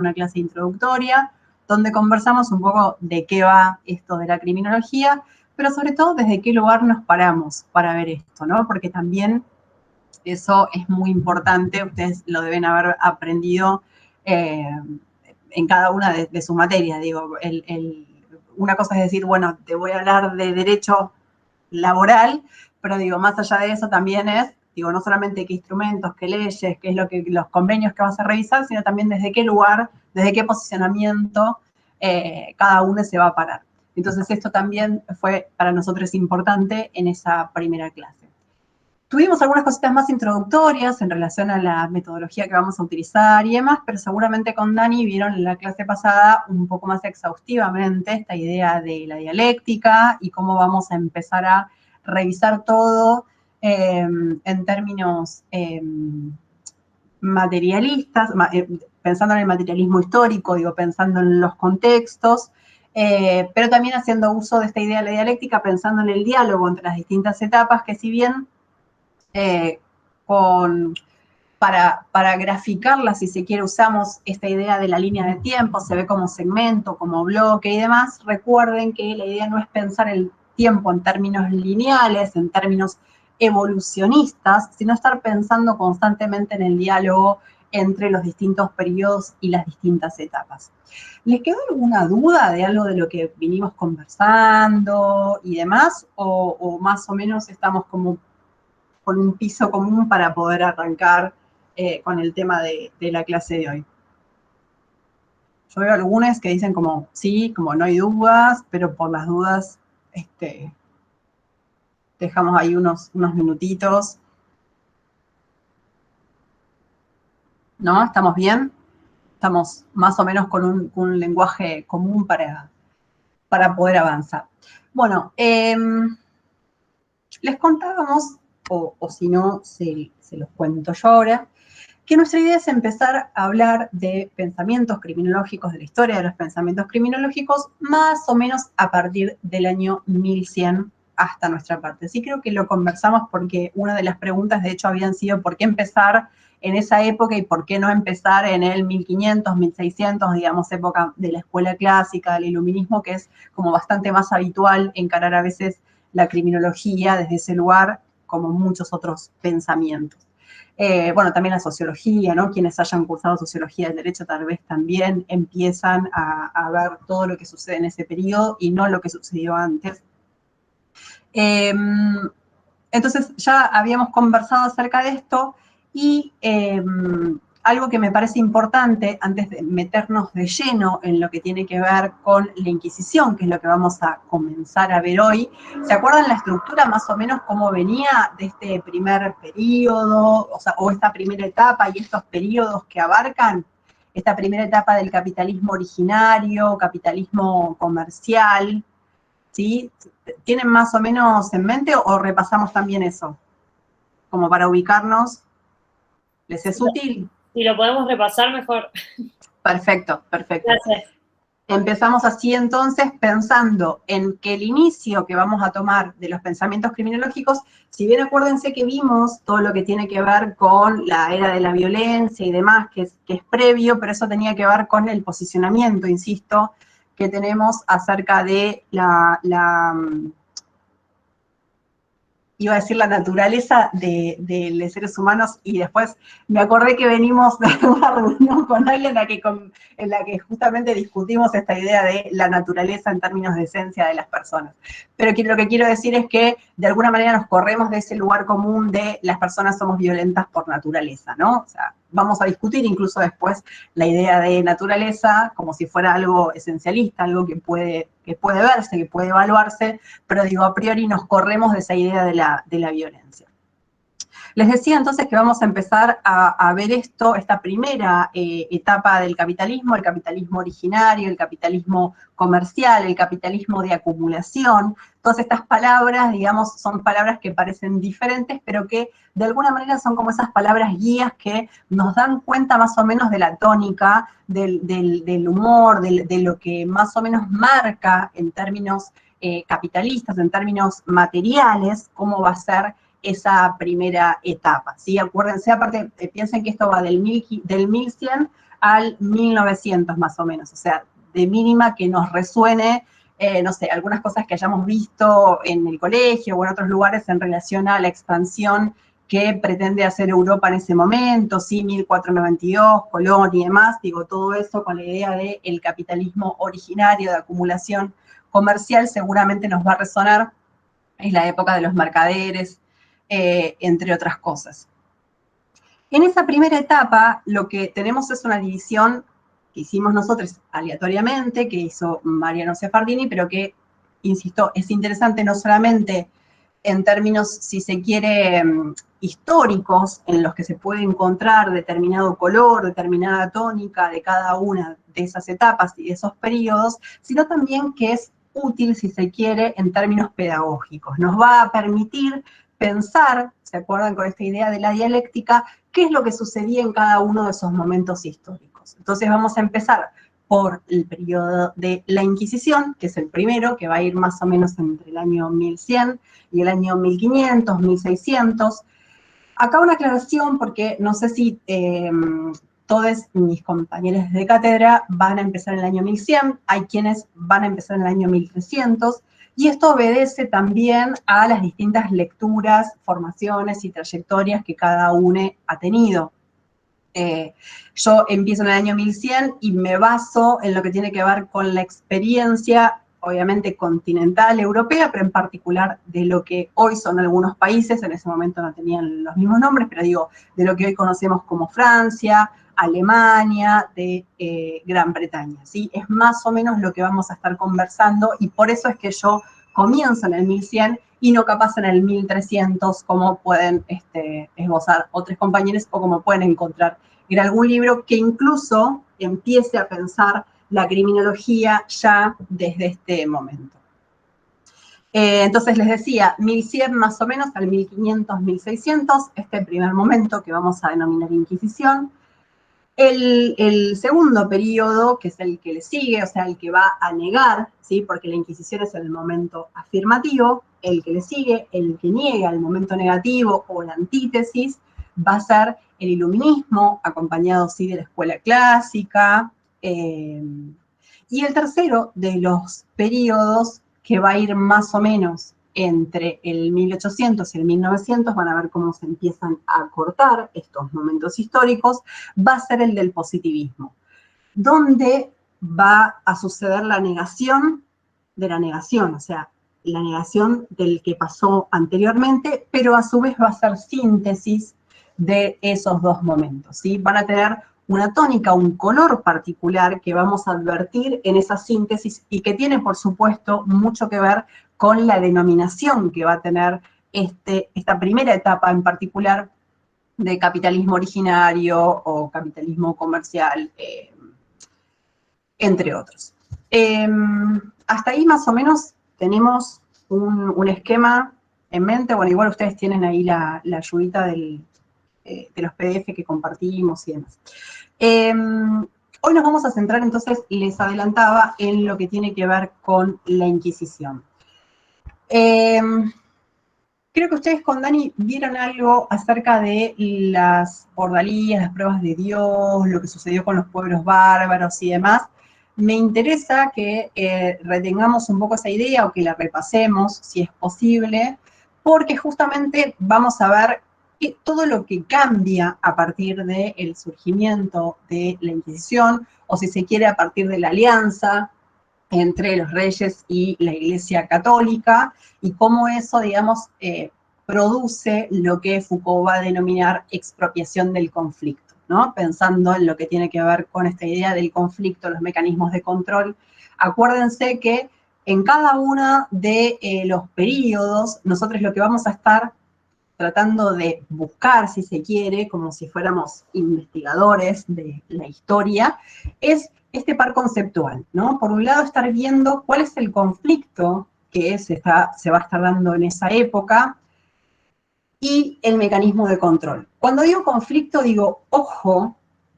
una clase introductoria, donde conversamos un poco de qué va esto de la criminología, pero sobre todo desde qué lugar nos paramos para ver esto, ¿no? Porque también eso es muy importante, ustedes lo deben haber aprendido en cada una de sus materias. Digo, una cosa es decir, bueno, te voy a hablar de derecho laboral, pero digo, más allá de eso también es, digo, no solamente qué instrumentos, qué leyes, qué es lo que los convenios que vas a revisar, sino también desde qué lugar, desde qué posicionamiento cada uno se va a parar. Entonces esto también fue para nosotros importante en esa primera clase. Tuvimos algunas cositas más introductorias en relación a la metodología que vamos a utilizar y demás, pero seguramente con Dani vieron en la clase pasada un poco más exhaustivamente esta idea de la dialéctica y cómo vamos a empezar a revisar todo en términos materialistas, pensando en el materialismo histórico, digo, pensando en los contextos, pero también haciendo uso de esta idea de la dialéctica, pensando en el diálogo entre las distintas etapas, que si bien para graficarla, si se quiere, usamos esta idea de la línea de tiempo, se ve como segmento, como bloque y demás. Recuerden que la idea no es pensar el tiempo en términos lineales, en términos evolucionistas, sino estar pensando constantemente en el diálogo entre los distintos periodos y las distintas etapas. ¿Les quedó alguna duda de algo de lo que vinimos conversando y demás? ¿O más o menos estamos como con un piso común para poder arrancar con el tema de la clase de hoy? Yo veo algunos que dicen como sí, como no hay dudas, pero por las dudas dejamos ahí unos minutitos. ¿No? ¿Estamos bien? Estamos más o menos con un lenguaje común para poder avanzar. Bueno, les contábamos, o si no, se los cuento yo ahora, que nuestra idea es empezar a hablar de pensamientos criminológicos, de la historia de los pensamientos criminológicos, más o menos a partir del año 1100 hasta nuestra parte. Sí, creo que lo conversamos porque una de las preguntas, de hecho, habían sido ¿por qué empezar en esa época y por qué no empezar en el 1500, 1600, digamos, época de la escuela clásica, del iluminismo, que es como bastante más habitual encarar a veces la criminología desde ese lugar, como muchos otros pensamientos. Bueno, también la sociología, ¿no? Quienes hayan cursado sociología del derecho tal vez también empiezan a ver todo lo que sucede en ese periodo y no lo que sucedió antes. Entonces ya habíamos conversado acerca de esto y algo que me parece importante antes de meternos de lleno en lo que tiene que ver con la Inquisición, que es lo que vamos a comenzar a ver hoy. ¿Se acuerdan la estructura más o menos cómo venía de este primer periodo, o esta primera etapa y estos periodos que abarcan? Esta primera etapa del capitalismo originario, capitalismo comercial, ¿sí? ¿Tienen más o menos en mente o repasamos también eso? Como para ubicarnos. ¿Les es útil? Si lo podemos repasar mejor. Perfecto, perfecto. Gracias. Empezamos así entonces pensando en que el inicio que vamos a tomar de los pensamientos criminológicos, si bien acuérdense que vimos todo lo que tiene que ver con la era de la violencia y demás, que es previo, pero eso tenía que ver con el posicionamiento, insisto, que tenemos acerca de iba a decir la naturaleza de los seres humanos, y después me acordé que venimos de una reunión con alguien en la que justamente discutimos esta idea de la naturaleza en términos de esencia de las personas. Pero lo que quiero decir es que de alguna manera nos corremos de ese lugar común de las personas somos violentas por naturaleza, ¿no? O sea, vamos a discutir incluso después la idea de naturaleza como si fuera algo esencialista, algo que puede verse, que puede evaluarse, pero digo, a priori nos corremos de esa idea de la violencia. Les decía entonces que vamos a empezar a ver esta primera etapa del capitalismo, el capitalismo originario, el capitalismo comercial, el capitalismo de acumulación. Todas estas palabras, digamos, son palabras que parecen diferentes, pero que de alguna manera son como esas palabras guías que nos dan cuenta más o menos de la tónica, del humor, de lo que más o menos marca en términos capitalistas, en términos materiales, cómo va a ser esa primera etapa, ¿sí? Acuérdense, aparte, piensen que esto va del 1100 al 1900 más o menos, o sea, de mínima que nos resuene, no sé, algunas cosas que hayamos visto en el colegio o en otros lugares en relación a la expansión que pretende hacer Europa en ese momento, sí, 1492, Colón y demás, digo, todo eso con la idea del capitalismo originario de acumulación comercial seguramente nos va a resonar, es la época de los mercaderes, entre otras cosas. En esa primera etapa, lo que tenemos es una división que hicimos nosotros aleatoriamente, que hizo Mariano Sefardini, pero que, insisto, es interesante no solamente en términos, si se quiere, históricos, en los que se puede encontrar determinado color, determinada tónica de cada una de esas etapas y de esos periodos, sino también que es útil, si se quiere, en términos pedagógicos. Nos va a permitir pensar, ¿se acuerdan con esta idea de la dialéctica? ¿Qué es lo que sucedía en cada uno de esos momentos históricos? Entonces vamos a empezar por el periodo de la Inquisición, que es el primero, que va a ir más o menos entre el año 1100 y el año 1500, 1600. Acá una aclaración, porque no sé si todos mis compañeros de cátedra van a empezar en el año 1100, hay quienes van a empezar en el año 1300, y esto obedece también a las distintas lecturas, formaciones y trayectorias que cada uno ha tenido. Yo empiezo en el año 1100 y me baso en lo que tiene que ver con la experiencia, obviamente continental, europea, pero en particular de lo que hoy son algunos países, en ese momento no tenían los mismos nombres, pero digo, de lo que hoy conocemos como Francia, Alemania, de Gran Bretaña, ¿sí? Es más o menos lo que vamos a estar conversando y por eso es que yo comienzo en el 1100 y no capaz en el 1300, como pueden esbozar otros compañeros o como pueden encontrar en algún libro que incluso empiece a pensar la criminología ya desde este momento. Entonces les decía, 1100 más o menos al 1500, 1600, este primer momento que vamos a denominar Inquisición. El segundo periodo, que es el que le sigue, o sea, el que va a negar, ¿sí? Porque la Inquisición es el momento afirmativo, el que le sigue, el que niega el momento negativo o la antítesis, va a ser el iluminismo, acompañado, sí, de la escuela clásica. Y el tercero de los periodos, que va a ir más o menos entre el 1800 y el 1900, van a ver cómo se empiezan a cortar estos momentos históricos, va a ser el del positivismo, donde va a suceder la negación de la negación, o sea, la negación del que pasó anteriormente, pero a su vez va a ser síntesis de esos dos momentos, ¿sí? Van a tener una tónica, un color particular que vamos a advertir en esa síntesis y que tiene, por supuesto, mucho que ver con la denominación que va a tener esta primera etapa en particular de capitalismo originario o capitalismo comercial, entre otros. Hasta ahí más o menos tenemos un esquema en mente. Bueno, igual ustedes tienen ahí la ayudita de los PDF que compartimos y demás. Hoy nos vamos a centrar entonces, les adelantaba, en lo que tiene que ver con la Inquisición. Creo que ustedes con Dani vieron algo acerca de las ordalías, las pruebas de Dios, lo que sucedió con los pueblos bárbaros y demás. Me interesa que retengamos un poco esa idea o que la repasemos, si es posible, porque justamente vamos a ver todo lo que cambia a partir del surgimiento de la Inquisición, o si se quiere, a partir de la alianza entre los reyes y la Iglesia Católica, y cómo eso, digamos, produce lo que Foucault va a denominar expropiación del conflicto, ¿no? Pensando en lo que tiene que ver con esta idea del conflicto, los mecanismos de control. Acuérdense que en cada uno de los periodos, nosotros lo que vamos a estar tratando de buscar, si se quiere, como si fuéramos investigadores de la historia, es este par conceptual, ¿no? Por un lado, estar viendo cuál es el conflicto que se va a estar dando en esa época y el mecanismo de control. Cuando digo conflicto, digo, ojo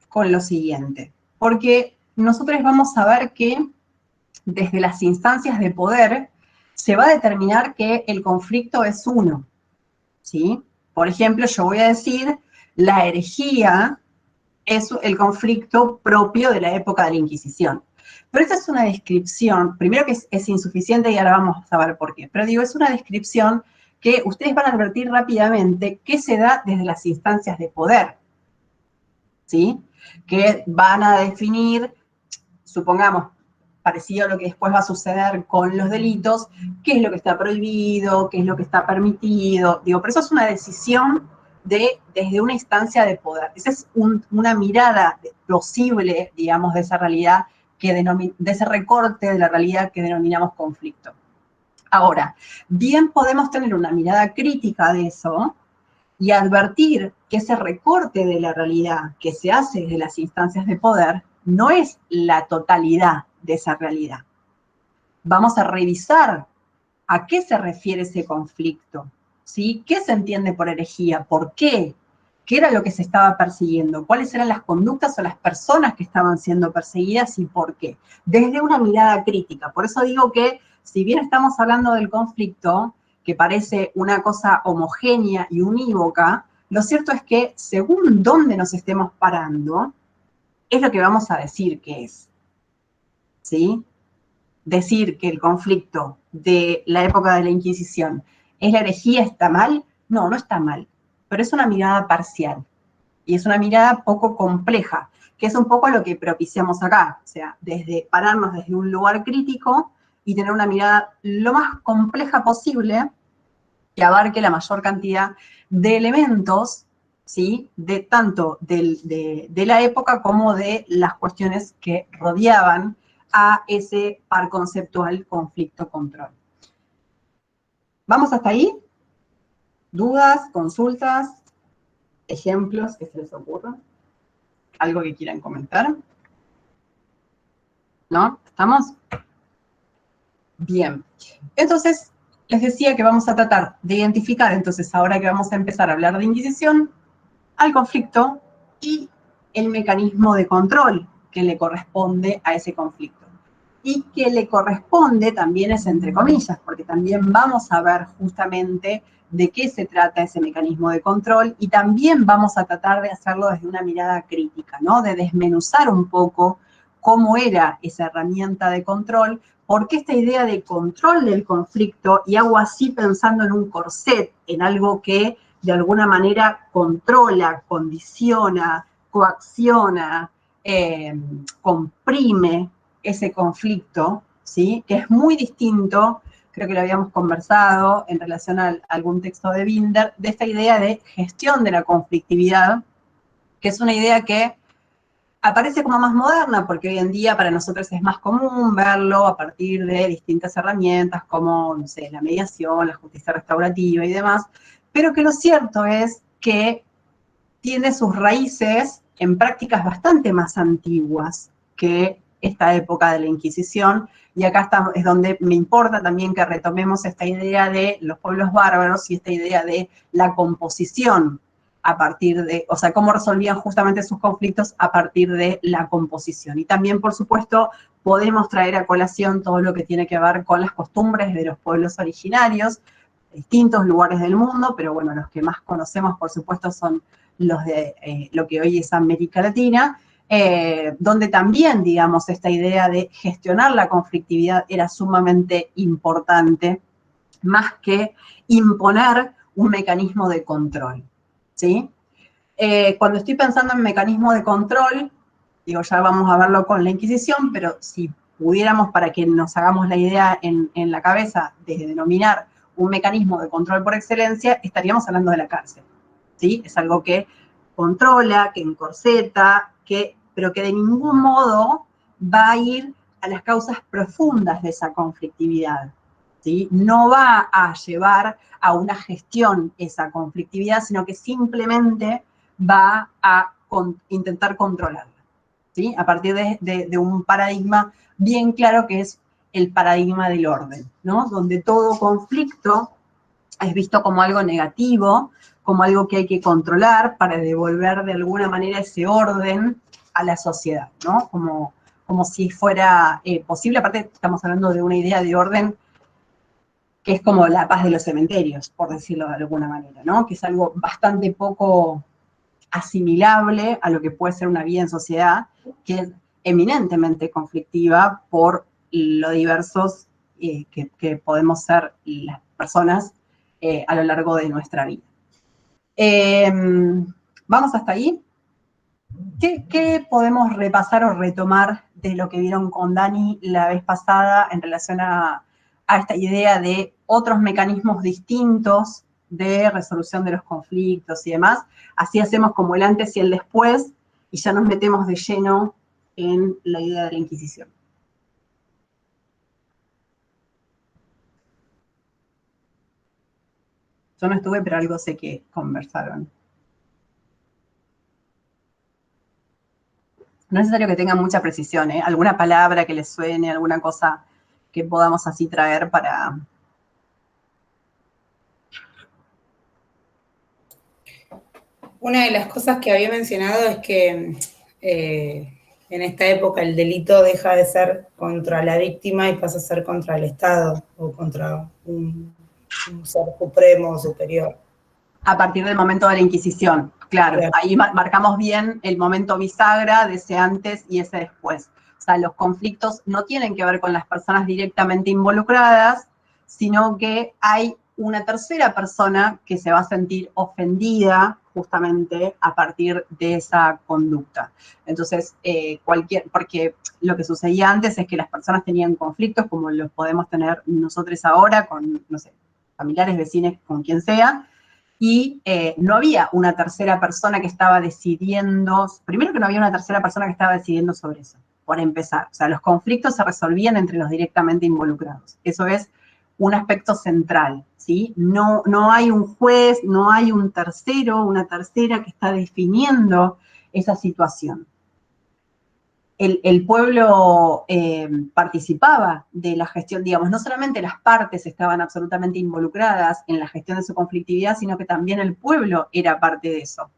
con lo siguiente, porque nosotros vamos a ver que desde las instancias de poder se va a determinar que el conflicto es uno, ¿sí? Por ejemplo, yo voy a decir, la herejía es el conflicto propio de la época de la Inquisición. Pero esta es una descripción, primero que es insuficiente y ahora vamos a ver por qué, pero digo, es una descripción que ustedes van a advertir rápidamente que se da desde las instancias de poder, ¿sí? Que van a definir, supongamos, parecido a lo que después va a suceder con los delitos, qué es lo que está prohibido, qué es lo que está permitido. Digo, pero eso es una decisión desde una instancia de poder. Esa es una mirada plausible, digamos, de esa realidad, de ese recorte de la realidad que denominamos conflicto. Ahora, bien podemos tener una mirada crítica de eso y advertir que ese recorte de la realidad que se hace desde las instancias de poder no es la totalidad de esa realidad. Vamos a revisar a qué se refiere ese conflicto, ¿sí? ¿Qué se entiende por herejía? ¿Por qué? ¿Qué era lo que se estaba persiguiendo? ¿Cuáles eran las conductas o las personas que estaban siendo perseguidas y por qué? Desde una mirada crítica. Por eso digo que, si bien estamos hablando del conflicto, que parece una cosa homogénea y unívoca, lo cierto es que según dónde nos estemos parando, es lo que vamos a decir que es, ¿sí? Decir que el conflicto de la época de la Inquisición es la herejía está mal, no, no está mal, pero es una mirada parcial y es una mirada poco compleja, que es un poco lo que propiciamos acá, o sea, desde pararnos desde un lugar crítico y tener una mirada lo más compleja posible que abarque la mayor cantidad de elementos, ¿sí? De tanto de la época como de las cuestiones que rodeaban a ese par conceptual conflicto-control. ¿Vamos hasta ahí? ¿Dudas, consultas, ejemplos que se les ocurran? ¿Algo que quieran comentar? ¿No? ¿Estamos? Bien. Entonces, les decía que vamos a tratar de identificar, entonces, ahora que vamos a empezar a hablar de Inquisición, al conflicto y el mecanismo de control que le corresponde a ese conflicto. Y que le corresponde también es entre comillas, porque también vamos a ver justamente de qué se trata ese mecanismo de control y también vamos a tratar de hacerlo desde una mirada crítica, ¿no? De desmenuzar un poco cómo era esa herramienta de control, porque esta idea de control del conflicto, y hago así pensando en un corset, en algo que de alguna manera controla, condiciona, coacciona, comprime ese conflicto, ¿sí? Que es muy distinto, creo que lo habíamos conversado en relación a algún texto de Binder, de esta idea de gestión de la conflictividad, que es una idea que aparece como más moderna, porque hoy en día para nosotros es más común verlo a partir de distintas herramientas como, no sé, la mediación, la justicia restaurativa y demás, pero que lo cierto es que tiene sus raíces en prácticas bastante más antiguas que esta época de la Inquisición, y acá es donde me importa también que retomemos esta idea de los pueblos bárbaros y esta idea de la composición a partir de, o sea, cómo resolvían justamente sus conflictos a partir de la composición. Y también, por supuesto, podemos traer a colación todo lo que tiene que ver con las costumbres de los pueblos originarios, distintos lugares del mundo, pero bueno, los que más conocemos, por supuesto, son los de lo que hoy es América Latina, donde también, digamos, esta idea de gestionar la conflictividad era sumamente importante, más que imponer un mecanismo de control, ¿sí? Cuando estoy pensando en mecanismo de control, digo, ya vamos a verlo con la Inquisición, pero si pudiéramos, para que nos hagamos la idea en la cabeza, de denominar un mecanismo de control por excelencia, estaríamos hablando de la cárcel, ¿sí? Es algo que controla, que encorseta, pero que de ningún modo va a ir a las causas profundas de esa conflictividad, ¿sí? No va a llevar a una gestión esa conflictividad, sino que simplemente va a intentar controlarla, ¿sí? A partir de un paradigma bien claro que es el paradigma del orden, ¿no? Donde todo conflicto es visto como algo negativo, como algo que hay que controlar para devolver de alguna manera ese orden a la sociedad, ¿no? Como si fuera posible. Aparte, estamos hablando de una idea de orden que es como la paz de los cementerios, por decirlo de alguna manera, ¿no? Que es algo bastante poco asimilable a lo que puede ser una vida en sociedad, que es eminentemente conflictiva por lo diversos que podemos ser las personas a lo largo de nuestra vida. ¿Vamos hasta ahí? ¿Qué podemos repasar o retomar de lo que vieron con Dani la vez pasada en relación a esta idea de otros mecanismos distintos de resolución de los conflictos y demás? Así hacemos como el antes y el después y ya nos metemos de lleno en la idea de la Inquisición. Yo no estuve, pero algo sé que conversaron. No es necesario que tengan mucha precisión, ¿eh? Alguna palabra que les suene, alguna cosa que podamos así traer para... Una de las cosas que había mencionado es que en esta época el delito deja de ser contra la víctima y pasa a ser contra el Estado o contra un ser supremo o superior. A partir del momento de la Inquisición, claro. Ahí marcamos bien el momento bisagra de ese antes y ese después. O sea, los conflictos no tienen que ver con las personas directamente involucradas, sino que hay una tercera persona que se va a sentir ofendida justamente a partir de esa conducta. Entonces, porque lo que sucedía antes es que las personas tenían conflictos como los podemos tener nosotros ahora con, no sé, familiares, vecinos, con quien sea, y no había una tercera persona que estaba decidiendo, primero que no había una tercera persona que estaba decidiendo sobre eso, por empezar. O sea, los conflictos se resolvían entre los directamente involucrados. Eso es un aspecto central, ¿sí? No hay un juez, no hay un tercero, una tercera que está definiendo esa situación. El pueblo participaba de la gestión, digamos, no solamente las partes estaban absolutamente involucradas en la gestión de su conflictividad, sino que también el pueblo era parte de eso.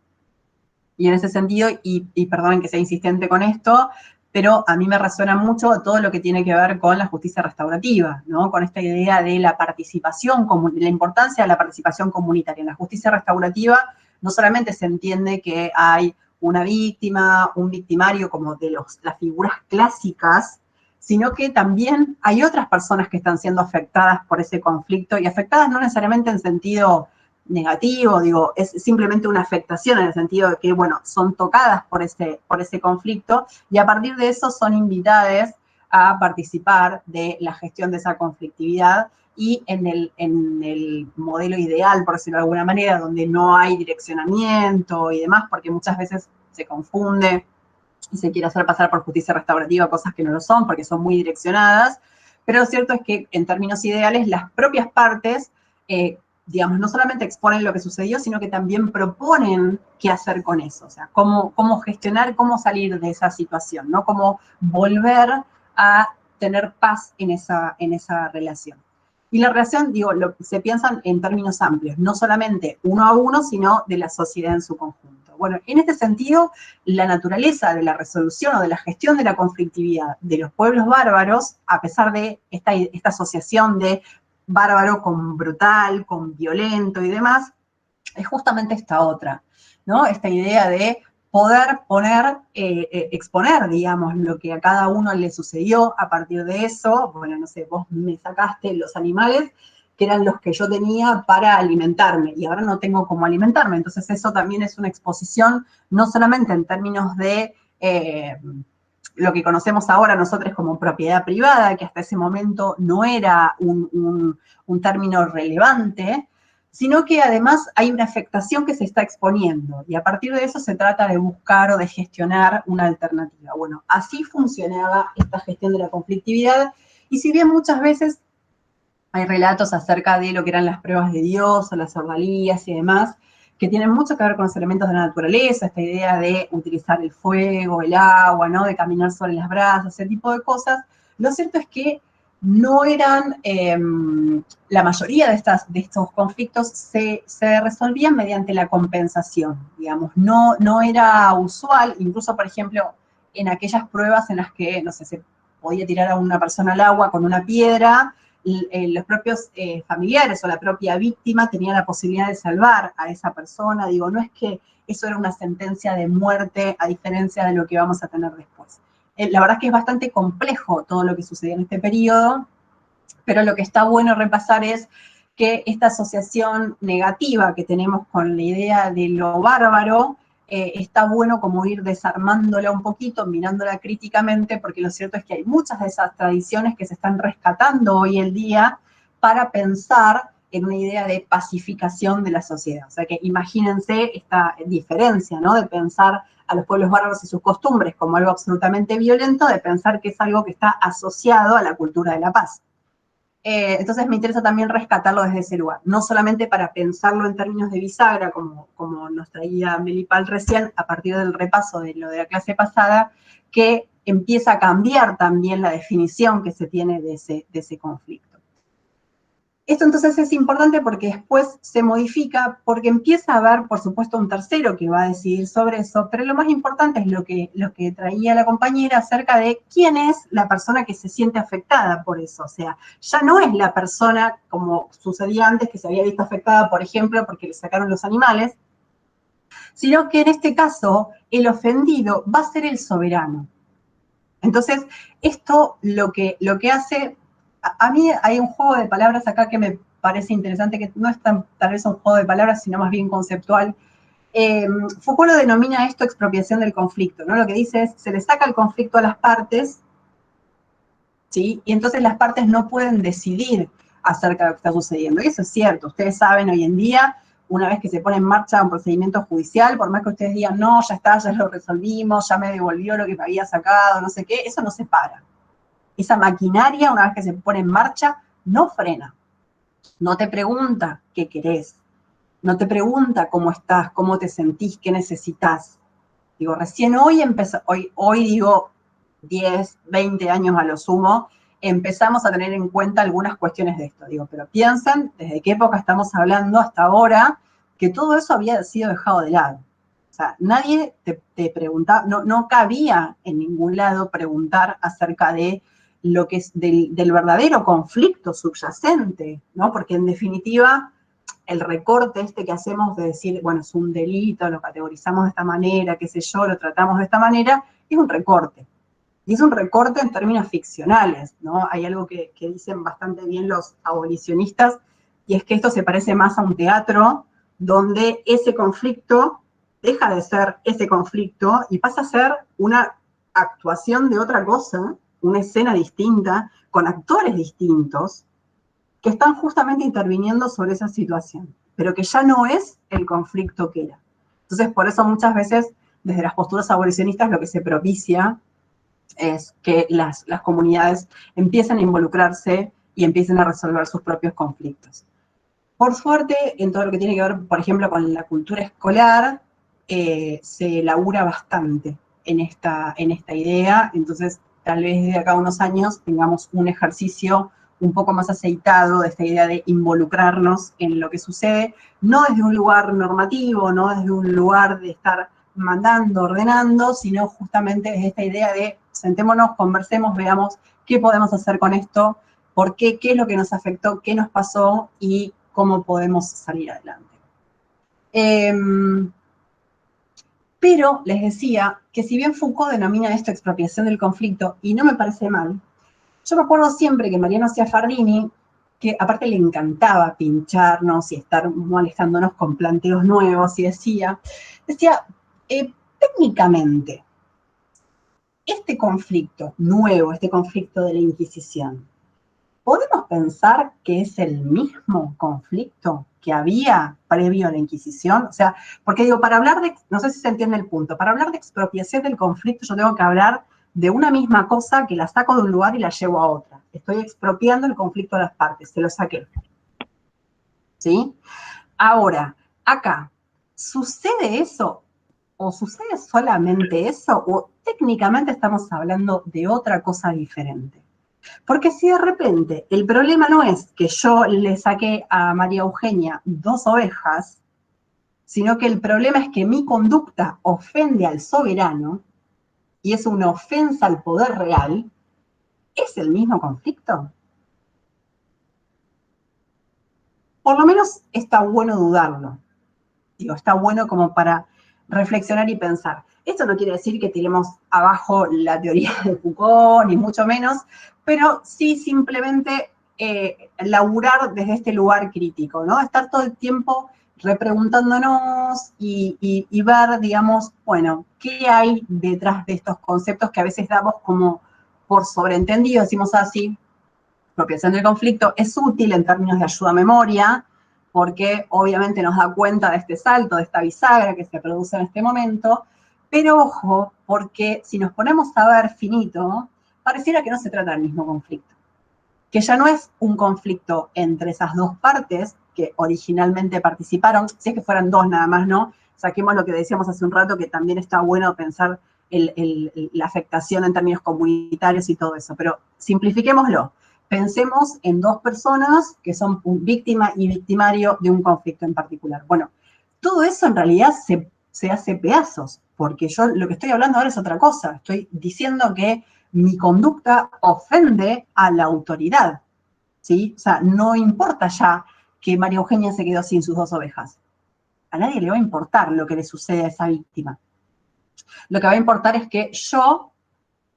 Y en ese sentido, y perdonen que sea insistente con esto, pero a mí me resuena mucho todo lo que tiene que ver con la justicia restaurativa, ¿no? Con esta idea de la participación, la importancia de la participación comunitaria. En la justicia restaurativa no solamente se entiende que hay una víctima, un victimario como de las figuras clásicas, sino que también hay otras personas que están siendo afectadas por ese conflicto, y afectadas no necesariamente en sentido negativo, digo, es simplemente una afectación en el sentido de que, bueno, son tocadas por ese conflicto, y a partir de eso son invitadas a participar de la gestión de esa conflictividad, y en el modelo ideal, por decirlo de alguna manera, donde no hay direccionamiento y demás, porque muchas veces se confunde y se quiere hacer pasar por justicia restaurativa cosas que no lo son, porque son muy direccionadas, pero lo cierto es que en términos ideales las propias partes, digamos, no solamente exponen lo que sucedió, sino que también proponen qué hacer con eso, o sea, cómo gestionar, cómo salir de esa situación, ¿no? Cómo volver a tener paz en esa relación. Y la relación, digo, se piensan en términos amplios, no solamente uno a uno, sino de la sociedad en su conjunto. Bueno, en este sentido, la naturaleza de la resolución o de la gestión de la conflictividad de los pueblos bárbaros, a pesar de esta asociación de bárbaro con brutal, con violento y demás, es justamente esta otra, ¿no? Esta idea de poder exponer, digamos, lo que a cada uno le sucedió a partir de eso. Bueno, no sé, vos me sacaste los animales que eran los que yo tenía para alimentarme, y ahora no tengo cómo alimentarme. Entonces eso también es una exposición, no solamente en términos de lo que conocemos ahora nosotros como propiedad privada, que hasta ese momento no era un término relevante, sino que además hay una afectación que se está exponiendo, y a partir de eso se trata de buscar o de gestionar una alternativa. Bueno, así funcionaba esta gestión de la conflictividad, y si bien muchas veces hay relatos acerca de lo que eran las pruebas de Dios o las ordalías y demás, que tienen mucho que ver con los elementos de la naturaleza, esta idea de utilizar el fuego, el agua, ¿no? De caminar sobre las brasas, ese tipo de cosas, lo cierto es que no eran, la mayoría de estos conflictos se resolvían mediante la compensación, digamos, no era usual, incluso, por ejemplo, en aquellas pruebas en las que, no sé, se podía tirar a una persona al agua con una piedra, los propios familiares o la propia víctima tenían la posibilidad de salvar a esa persona. Digo, no es que eso era una sentencia de muerte, a diferencia de lo que vamos a tener después. La verdad es que es bastante complejo todo lo que sucedió en este periodo, pero lo que está bueno repasar es que esta asociación negativa que tenemos con la idea de lo bárbaro, está bueno como ir desarmándola un poquito, mirándola críticamente, porque lo cierto es que hay muchas de esas tradiciones que se están rescatando hoy en día para pensar en una idea de pacificación de la sociedad. O sea que imagínense esta diferencia, ¿no? De pensar a los pueblos bárbaros y sus costumbres como algo absolutamente violento, de pensar que es algo que está asociado a la cultura de la paz. Entonces me interesa también rescatarlo desde ese lugar, no solamente para pensarlo en términos de bisagra, como nos traía Melipal recién, a partir del repaso de lo de la clase pasada, que empieza a cambiar también la definición que se tiene de ese conflicto. Esto entonces es importante porque después se modifica, porque empieza a haber, por supuesto, un tercero que va a decidir sobre eso, pero lo más importante es lo que traía la compañera acerca de quién es la persona que se siente afectada por eso. O sea, ya no es la persona, como sucedía antes, que se había visto afectada, por ejemplo, porque le sacaron los animales, sino que en este caso el ofendido va a ser el soberano. Entonces, esto lo que hace... A mí hay un juego de palabras acá que me parece interesante, que no es tal vez un juego de palabras, sino más bien conceptual. Foucault lo denomina esto expropiación del conflicto, ¿no? Lo que dice es, se le saca el conflicto a las partes, ¿sí? Y entonces las partes no pueden decidir acerca de lo que está sucediendo. Y eso es cierto, ustedes saben hoy en día, una vez que se pone en marcha un procedimiento judicial, por más que ustedes digan, no, ya está, ya lo resolvimos, ya me devolvió lo que me había sacado, no sé qué, eso no se para. Esa maquinaria, una vez que se pone en marcha, no frena. No te pregunta qué querés. No te pregunta cómo estás, cómo te sentís, qué necesitas. Digo, recién hoy empezó, hoy digo 10, 20 años a lo sumo, empezamos a tener en cuenta algunas cuestiones de esto. Digo, pero piensen desde qué época estamos hablando hasta ahora, que todo eso había sido dejado de lado. O sea, nadie te preguntaba, no cabía en ningún lado preguntar acerca de lo que es del verdadero conflicto subyacente, ¿no? Porque en definitiva, el recorte este que hacemos de decir, bueno, es un delito, lo categorizamos de esta manera, qué sé yo, lo tratamos de esta manera, es un recorte. Y es un recorte en términos ficcionales, ¿no? Hay algo que dicen bastante bien los abolicionistas, y es que esto se parece más a un teatro donde ese conflicto deja de ser ese conflicto y pasa a ser una actuación de otra cosa, una escena distinta, con actores distintos, que están justamente interviniendo sobre esa situación, pero que ya no es el conflicto que era. Entonces, por eso muchas veces, desde las posturas abolicionistas, lo que se propicia es que las comunidades empiecen a involucrarse y empiecen a resolver sus propios conflictos. Por suerte, en todo lo que tiene que ver, por ejemplo, con la cultura escolar, se labura bastante en esta idea, entonces tal vez de acá a unos años tengamos un ejercicio un poco más aceitado de esta idea de involucrarnos en lo que sucede, no desde un lugar normativo, no desde un lugar de estar mandando, ordenando, sino justamente desde esta idea de sentémonos, conversemos, veamos qué podemos hacer con esto, por qué, qué es lo que nos afectó, qué nos pasó y cómo podemos salir adelante. Pero les decía que si bien Foucault denomina esto expropiación del conflicto, y no me parece mal, yo me acuerdo siempre que Mariano Ciafardini, que aparte le encantaba pincharnos y estar molestándonos con planteos nuevos, y decía, técnicamente, este conflicto nuevo, este conflicto de la Inquisición, ¿podemos pensar que es el mismo conflicto que había previo a la Inquisición? O sea, porque digo, para hablar de, no sé si se entiende el punto, para hablar de expropiación del conflicto yo tengo que hablar de una misma cosa que la saco de un lugar y la llevo a otra. Estoy expropiando el conflicto a las partes, se lo saqué. ¿Sí? Ahora, acá, ¿sucede eso? ¿O sucede solamente eso? ¿O técnicamente estamos hablando de otra cosa diferente? Porque si de repente el problema no es que yo le saqué a María Eugenia 2 ovejas, sino que el problema es que mi conducta ofende al soberano y es una ofensa al poder real, ¿es el mismo conflicto? Por lo menos está bueno dudarlo. Digo, está bueno como para reflexionar y pensar. Esto no quiere decir que tiremos abajo la teoría de Foucault, ni mucho menos, pero sí simplemente laburar desde este lugar crítico, ¿no? Estar todo el tiempo repreguntándonos y ver, digamos, bueno, ¿qué hay detrás de estos conceptos que a veces damos como por sobreentendido? Decimos así, apropiación del conflicto es útil en términos de ayuda a memoria, porque obviamente nos da cuenta de este salto, de esta bisagra que se produce en este momento, pero ojo, porque si nos ponemos a ver finito, pareciera que no se trata del mismo conflicto, que ya no es un conflicto entre esas dos partes que originalmente participaron, si es que fueran dos nada más, ¿no? Saquemos lo que decíamos hace un rato, que también está bueno pensar la afectación en términos comunitarios y todo eso, pero simplifiquémoslo. Pensemos en dos personas que son víctima y victimario de un conflicto en particular. Bueno, todo eso en realidad se hace pedazos, porque yo lo que estoy hablando ahora es otra cosa. Estoy diciendo que mi conducta ofende a la autoridad, ¿sí? O sea, no importa ya que María Eugenia se quedó sin sus 2 ovejas. A nadie le va a importar lo que le sucede a esa víctima. Lo que va a importar es que yo,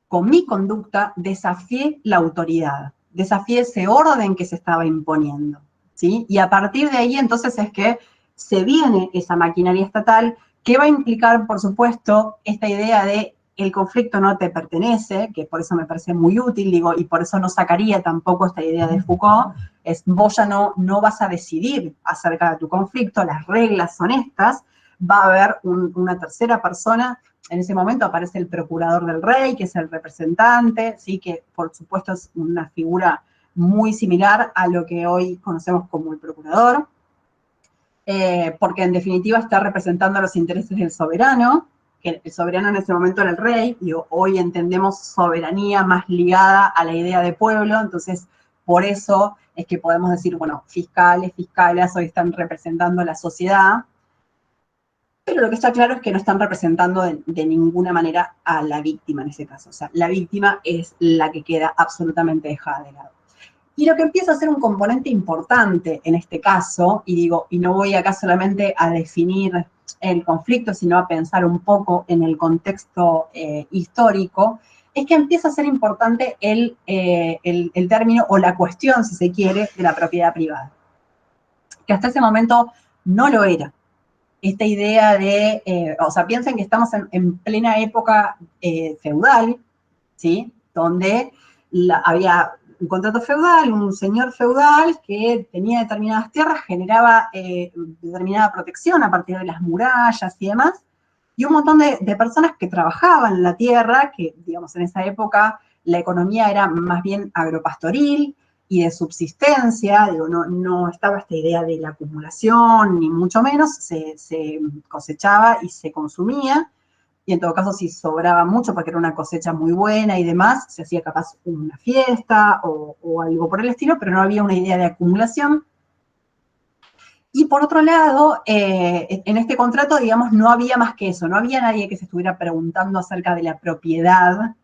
con mi conducta, desafié la autoridad, desafié ese orden que se estaba imponiendo, ¿sí? Y a partir de ahí, entonces, es que se viene esa maquinaria estatal que va a implicar, por supuesto, esta idea de el conflicto no te pertenece, que por eso me parece muy útil, digo, y por eso no sacaría tampoco esta idea de Foucault, es vos ya no vas a decidir acerca de tu conflicto, las reglas son estas, va a haber una tercera persona. En ese momento aparece el procurador del rey, que es el representante, ¿sí? Que por supuesto es una figura muy similar a lo que hoy conocemos como el procurador, porque en definitiva está representando los intereses del soberano, que el soberano en ese momento era el rey, y hoy entendemos soberanía más ligada a la idea de pueblo, entonces por eso es que podemos decir, bueno, fiscales, fiscalas, hoy están representando a la sociedad, pero lo que está claro es que no están representando de ninguna manera a la víctima en ese caso. O sea, la víctima es la que queda absolutamente dejada de lado. Y lo que empieza a ser un componente importante en este caso, y digo, y no voy acá solamente a definir el conflicto, sino a pensar un poco en el contexto histórico, es que empieza a ser importante el término o la cuestión, si se quiere, de la propiedad privada, que hasta ese momento no lo era. Esta idea de, o sea, piensen que estamos en plena época feudal, ¿sí? Donde había un contrato feudal, un señor feudal que tenía determinadas tierras, generaba determinada protección a partir de las murallas y demás, y un montón de personas que trabajaban en la tierra, que, digamos, en esa época la economía era más bien agropastoril, y de subsistencia, digo, no estaba esta idea de la acumulación, ni mucho menos, se cosechaba y se consumía, y en todo caso si sobraba mucho porque era una cosecha muy buena y demás, se hacía capaz una fiesta o algo por el estilo, pero no había una idea de acumulación. Y por otro lado, en este contrato, digamos, no había más que eso, no había nadie que se estuviera preguntando acerca de la propiedad,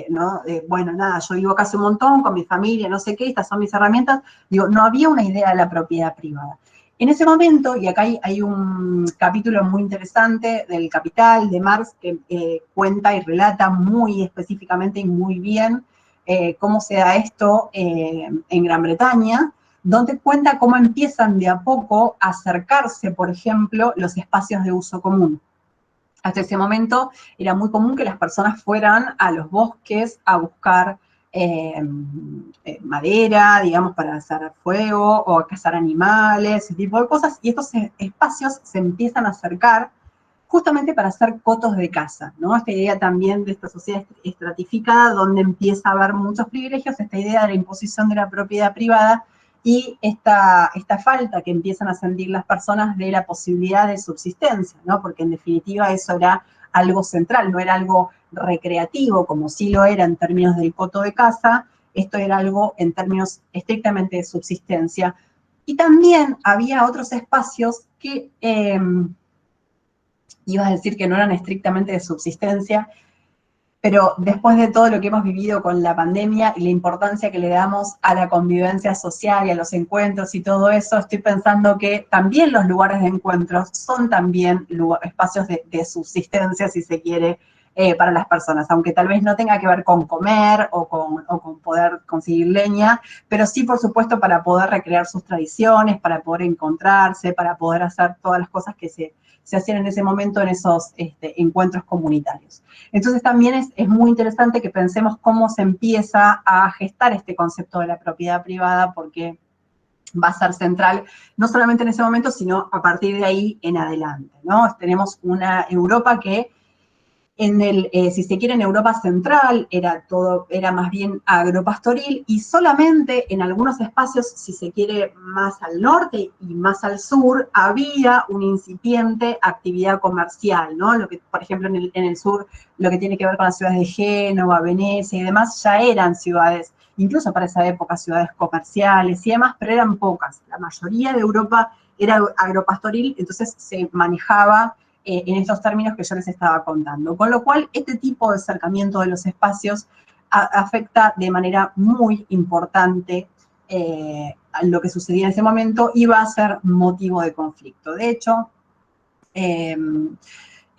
¿no? Bueno, nada, yo vivo acá hace un montón con mi familia, no sé qué, estas son mis herramientas. Digo, no había una idea de la propiedad privada. En ese momento, y acá hay un capítulo muy interesante del Capital, de Marx, que cuenta y relata muy específicamente y muy bien cómo se da esto en Gran Bretaña, donde cuenta cómo empiezan de a poco a acercarse, por ejemplo, los espacios de uso común. Hasta ese momento era muy común que las personas fueran a los bosques a buscar madera, digamos, para hacer fuego o a cazar animales, ese tipo de cosas, y estos espacios se empiezan a acercar justamente para hacer cotos de caza, ¿no? Esta idea también de esta sociedad estratificada donde empieza a haber muchos privilegios, esta idea de la imposición de la propiedad privada y esta falta que empiezan a sentir las personas de la posibilidad de subsistencia, ¿no? Porque en definitiva eso era algo central, no era algo recreativo, como sí lo era en términos del coto de caza, esto era algo en términos estrictamente de subsistencia. Y también había otros espacios que iba a decir que no eran estrictamente de subsistencia, pero después de todo lo que hemos vivido con la pandemia y la importancia que le damos a la convivencia social y a los encuentros y todo eso, estoy pensando que también los lugares de encuentros son también espacios de subsistencia, si se quiere, para las personas, aunque tal vez no tenga que ver con comer o con poder conseguir leña, pero sí, por supuesto, para poder recrear sus tradiciones, para poder encontrarse, para poder hacer todas las cosas que se hacían en ese momento en esos encuentros comunitarios. Entonces también es muy interesante que pensemos cómo se empieza a gestar este concepto de la propiedad privada, porque va a ser central, no solamente en ese momento, sino a partir de ahí en adelante, ¿no? Tenemos una Europa que si se quiere, en Europa Central era más bien agropastoril, y solamente en algunos espacios, si se quiere, más al norte y más al sur, había una incipiente actividad comercial, ¿no? Lo que, por ejemplo, en el sur, lo que tiene que ver con las ciudades de Génova, Venecia y demás, ya eran ciudades, incluso para esa época, ciudades comerciales y demás, pero eran pocas. La mayoría de Europa era agropastoril, entonces se manejaba en estos términos que yo les estaba contando. Con lo cual, este tipo de acercamiento de los espacios afecta de manera muy importante a lo que sucedía en ese momento y va a ser motivo de conflicto. De hecho,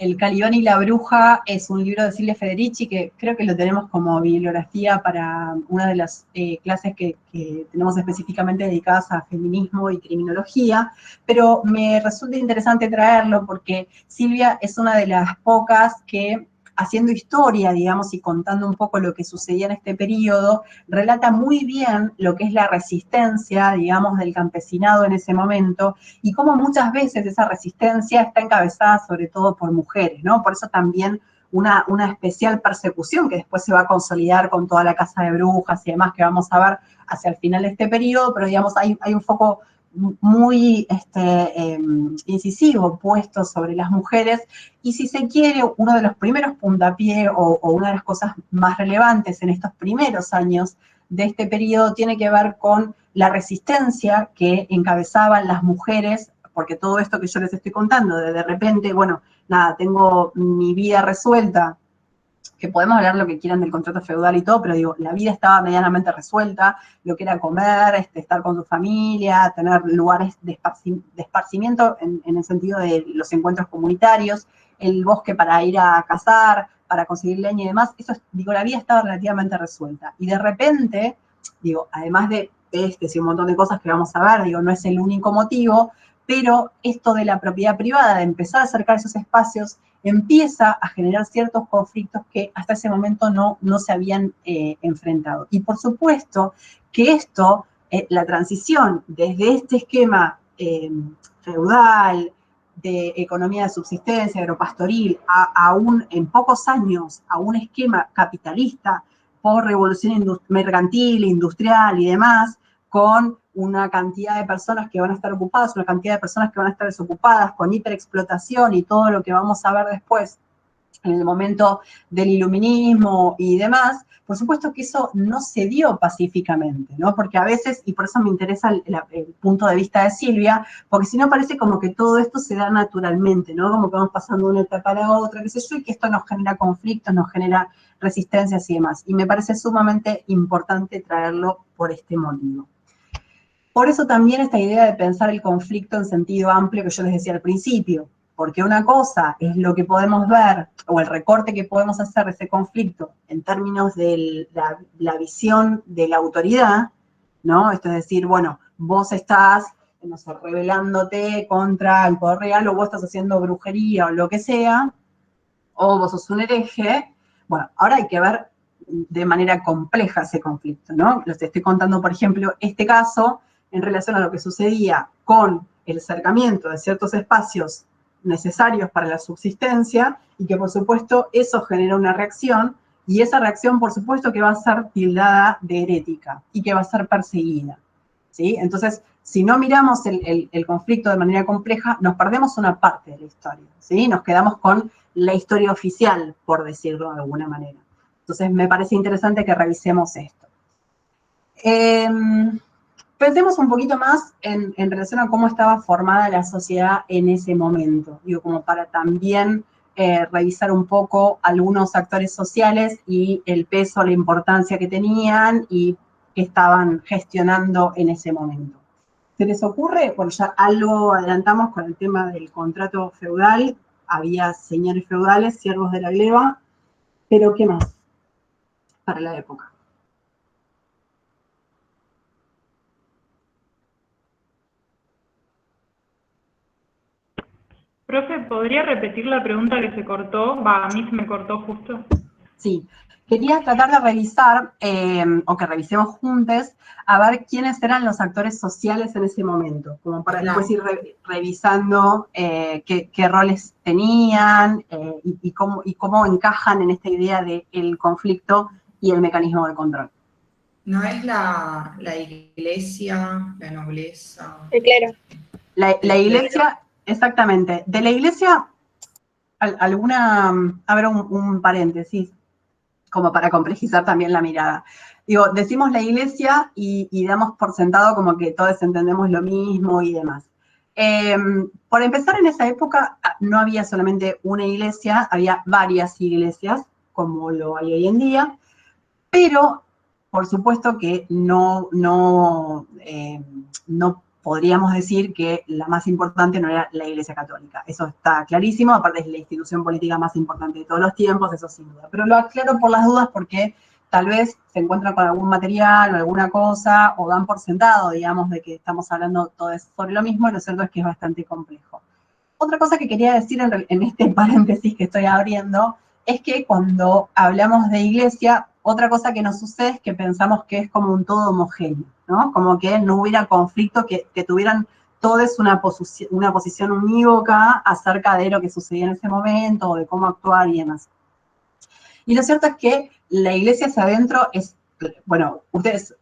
El Calibán y la Bruja es un libro de Silvia Federici que creo que lo tenemos como bibliografía para una de las clases que tenemos específicamente dedicadas a feminismo y criminología, pero me resulta interesante traerlo porque Silvia es una de las pocas que, haciendo historia, digamos, y contando un poco lo que sucedía en este periodo, relata muy bien lo que es la resistencia, digamos, del campesinado en ese momento, y cómo muchas veces esa resistencia está encabezada sobre todo por mujeres, ¿no? Por eso también una especial persecución que después se va a consolidar con toda la Casa de Brujas y demás que vamos a ver hacia el final de este periodo, pero digamos hay un foco muy incisivo puesto sobre las mujeres, y si se quiere, uno de los primeros puntapiés o una de las cosas más relevantes en estos primeros años de este periodo tiene que ver con la resistencia que encabezaban las mujeres, porque todo esto que yo les estoy contando, de repente, bueno, nada, tengo mi vida resuelta, que podemos hablar lo que quieran del contrato feudal y todo, pero digo, la vida estaba medianamente resuelta, lo que era comer, estar con su familia, tener lugares de esparcimiento en el sentido de los encuentros comunitarios, el bosque para ir a cazar, para conseguir leña y demás, eso, digo, la vida estaba relativamente resuelta. Y de repente, digo, además de y un montón de cosas que vamos a ver, digo, no es el único motivo, pero esto de la propiedad privada, de empezar a acercar esos espacios, empieza a generar ciertos conflictos que hasta ese momento no se habían enfrentado. Y por supuesto que esto, la transición desde este esquema feudal, de economía de subsistencia, agropastoril, en pocos años, a un esquema capitalista por revolución mercantil, industrial y demás, con una cantidad de personas que van a estar ocupadas, una cantidad de personas que van a estar desocupadas, con hiperexplotación y todo lo que vamos a ver después en el momento del iluminismo y demás, por supuesto que eso no se dio pacíficamente, ¿no? Porque a veces, y por eso me interesa el punto de vista de Silvia, porque si no parece como que todo esto se da naturalmente, ¿no? Como que vamos pasando de una etapa a la otra, qué sé yo, y que esto nos genera conflictos, nos genera resistencias y demás. Y me parece sumamente importante traerlo por este motivo. Por eso también esta idea de pensar el conflicto en sentido amplio que yo les decía al principio, porque una cosa es lo que podemos ver, o el recorte que podemos hacer de ese conflicto en términos de la visión de la autoridad, ¿no? Esto es decir, bueno, vos estás, no sé, rebelándote contra el poder real, o vos estás haciendo brujería o lo que sea, o vos sos un hereje. Bueno, ahora hay que ver de manera compleja ese conflicto, ¿no? Les estoy contando, por ejemplo, este caso en relación a lo que sucedía con el acercamiento de ciertos espacios necesarios para la subsistencia, y que por supuesto eso genera una reacción, y esa reacción por supuesto que va a ser tildada de herética y que va a ser perseguida, ¿sí? Entonces, si no miramos el conflicto de manera compleja, nos perdemos una parte de la historia, ¿sí? Nos quedamos con la historia oficial, por decirlo de alguna manera. Entonces, me parece interesante que revisemos esto. Pensemos un poquito más en relación a cómo estaba formada la sociedad en ese momento, digo, como para también revisar un poco algunos actores sociales y el peso, la importancia que tenían y que estaban gestionando en ese momento. ¿Se les ocurre? Bueno, ya algo adelantamos con el tema del contrato feudal, había señores feudales, siervos de la gleba, pero ¿qué más para la época? Profe, ¿podría repetir la pregunta que se cortó? A mí se me cortó justo. Sí, quería tratar de revisar, o que revisemos juntos, a ver quiénes eran los actores sociales en ese momento, como para después ir revisando qué roles tenían y cómo encajan en esta idea del conflicto y el mecanismo de control. ¿No es la iglesia, la nobleza? Claro. La iglesia, exactamente. De la iglesia, abro un paréntesis, como para complejizar también la mirada. Digo, decimos la iglesia y damos por sentado como que todos entendemos lo mismo y demás. Por empezar, en esa época no había solamente una iglesia, había varias iglesias, como lo hay hoy en día, pero por supuesto que no podríamos decir que la más importante no era la Iglesia Católica. Eso está clarísimo, aparte es la institución política más importante de todos los tiempos, eso sin duda. Pero lo aclaro por las dudas porque tal vez se encuentran con algún material o alguna cosa, o dan por sentado, digamos, de que estamos hablando todos sobre lo mismo, y lo cierto es que es bastante complejo. Otra cosa que quería decir en este paréntesis que estoy abriendo es que cuando hablamos de iglesia, otra cosa que nos sucede es que pensamos que es como un todo homogéneo, ¿no? Como que no hubiera conflicto, que tuvieran todos una posición unívoca acerca de lo que sucedía en ese momento o de cómo actuar y demás. Y lo cierto es que la iglesia hacia adentro es, bueno, ustedes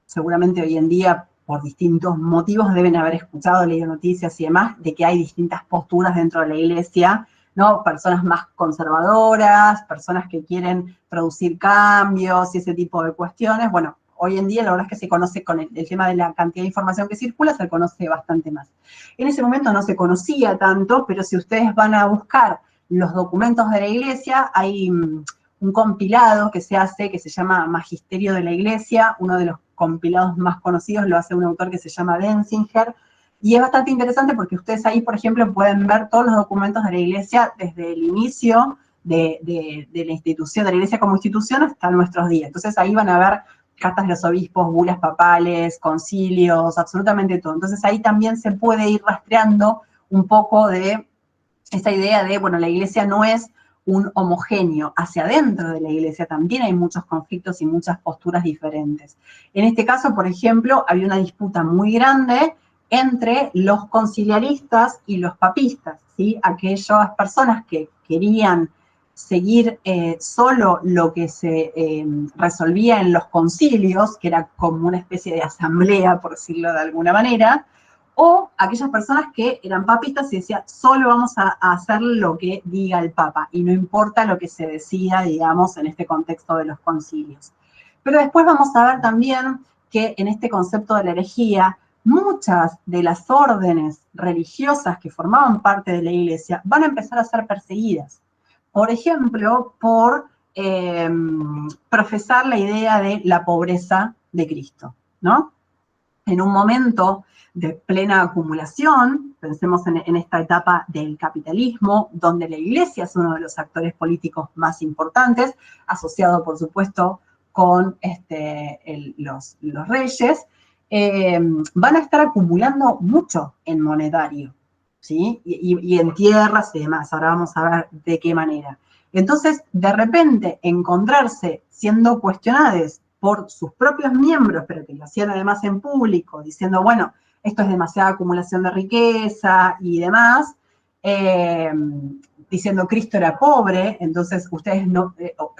seguramente hoy en día por distintos motivos deben haber escuchado, leído noticias y demás, de que hay distintas posturas dentro de la iglesia, ¿no? Personas más conservadoras, personas que quieren producir cambios y ese tipo de cuestiones. Bueno, hoy en día la verdad es que se conoce con el tema de la cantidad de información que circula, se conoce bastante más. En ese momento no se conocía tanto, pero si ustedes van a buscar los documentos de la iglesia, hay un compilado que se hace, que se llama Magisterio de la Iglesia, uno de los compilados más conocidos lo hace un autor que se llama Denzinger, y es bastante interesante porque ustedes ahí, por ejemplo, pueden ver todos los documentos de la Iglesia desde el inicio de la institución, de la Iglesia como institución hasta nuestros días. Entonces ahí van a ver cartas de los obispos, bulas papales, concilios, absolutamente todo. Entonces ahí también se puede ir rastreando un poco de esa idea de, bueno, la Iglesia no es un homogéneo. Hacia adentro de la iglesia también hay muchos conflictos y muchas posturas diferentes. En este caso, por ejemplo, había una disputa muy grande entre los conciliaristas y los papistas, ¿sí? Aquellas personas que querían seguir solo lo que se resolvía en los concilios, que era como una especie de asamblea, por decirlo de alguna manera, o aquellas personas que eran papistas y decían, solo vamos a hacer lo que diga el Papa, y no importa lo que se decida, digamos, en este contexto de los concilios. Pero después vamos a ver también que en este concepto de la herejía, muchas de las órdenes religiosas que formaban parte de la iglesia van a empezar a ser perseguidas. Por ejemplo, por profesar la idea de la pobreza de Cristo, ¿no? En un momento de plena acumulación, pensemos en esta etapa del capitalismo, donde la iglesia es uno de los actores políticos más importantes, asociado, por supuesto, con los reyes, van a estar acumulando mucho en monetario, ¿sí? Y en tierras y demás. Ahora vamos a ver de qué manera. Entonces, de repente, encontrarse siendo cuestionados por sus propios miembros, pero que lo hacían además en público, diciendo, bueno, esto es demasiada acumulación de riqueza y demás, diciendo Cristo era pobre, entonces ustedes no,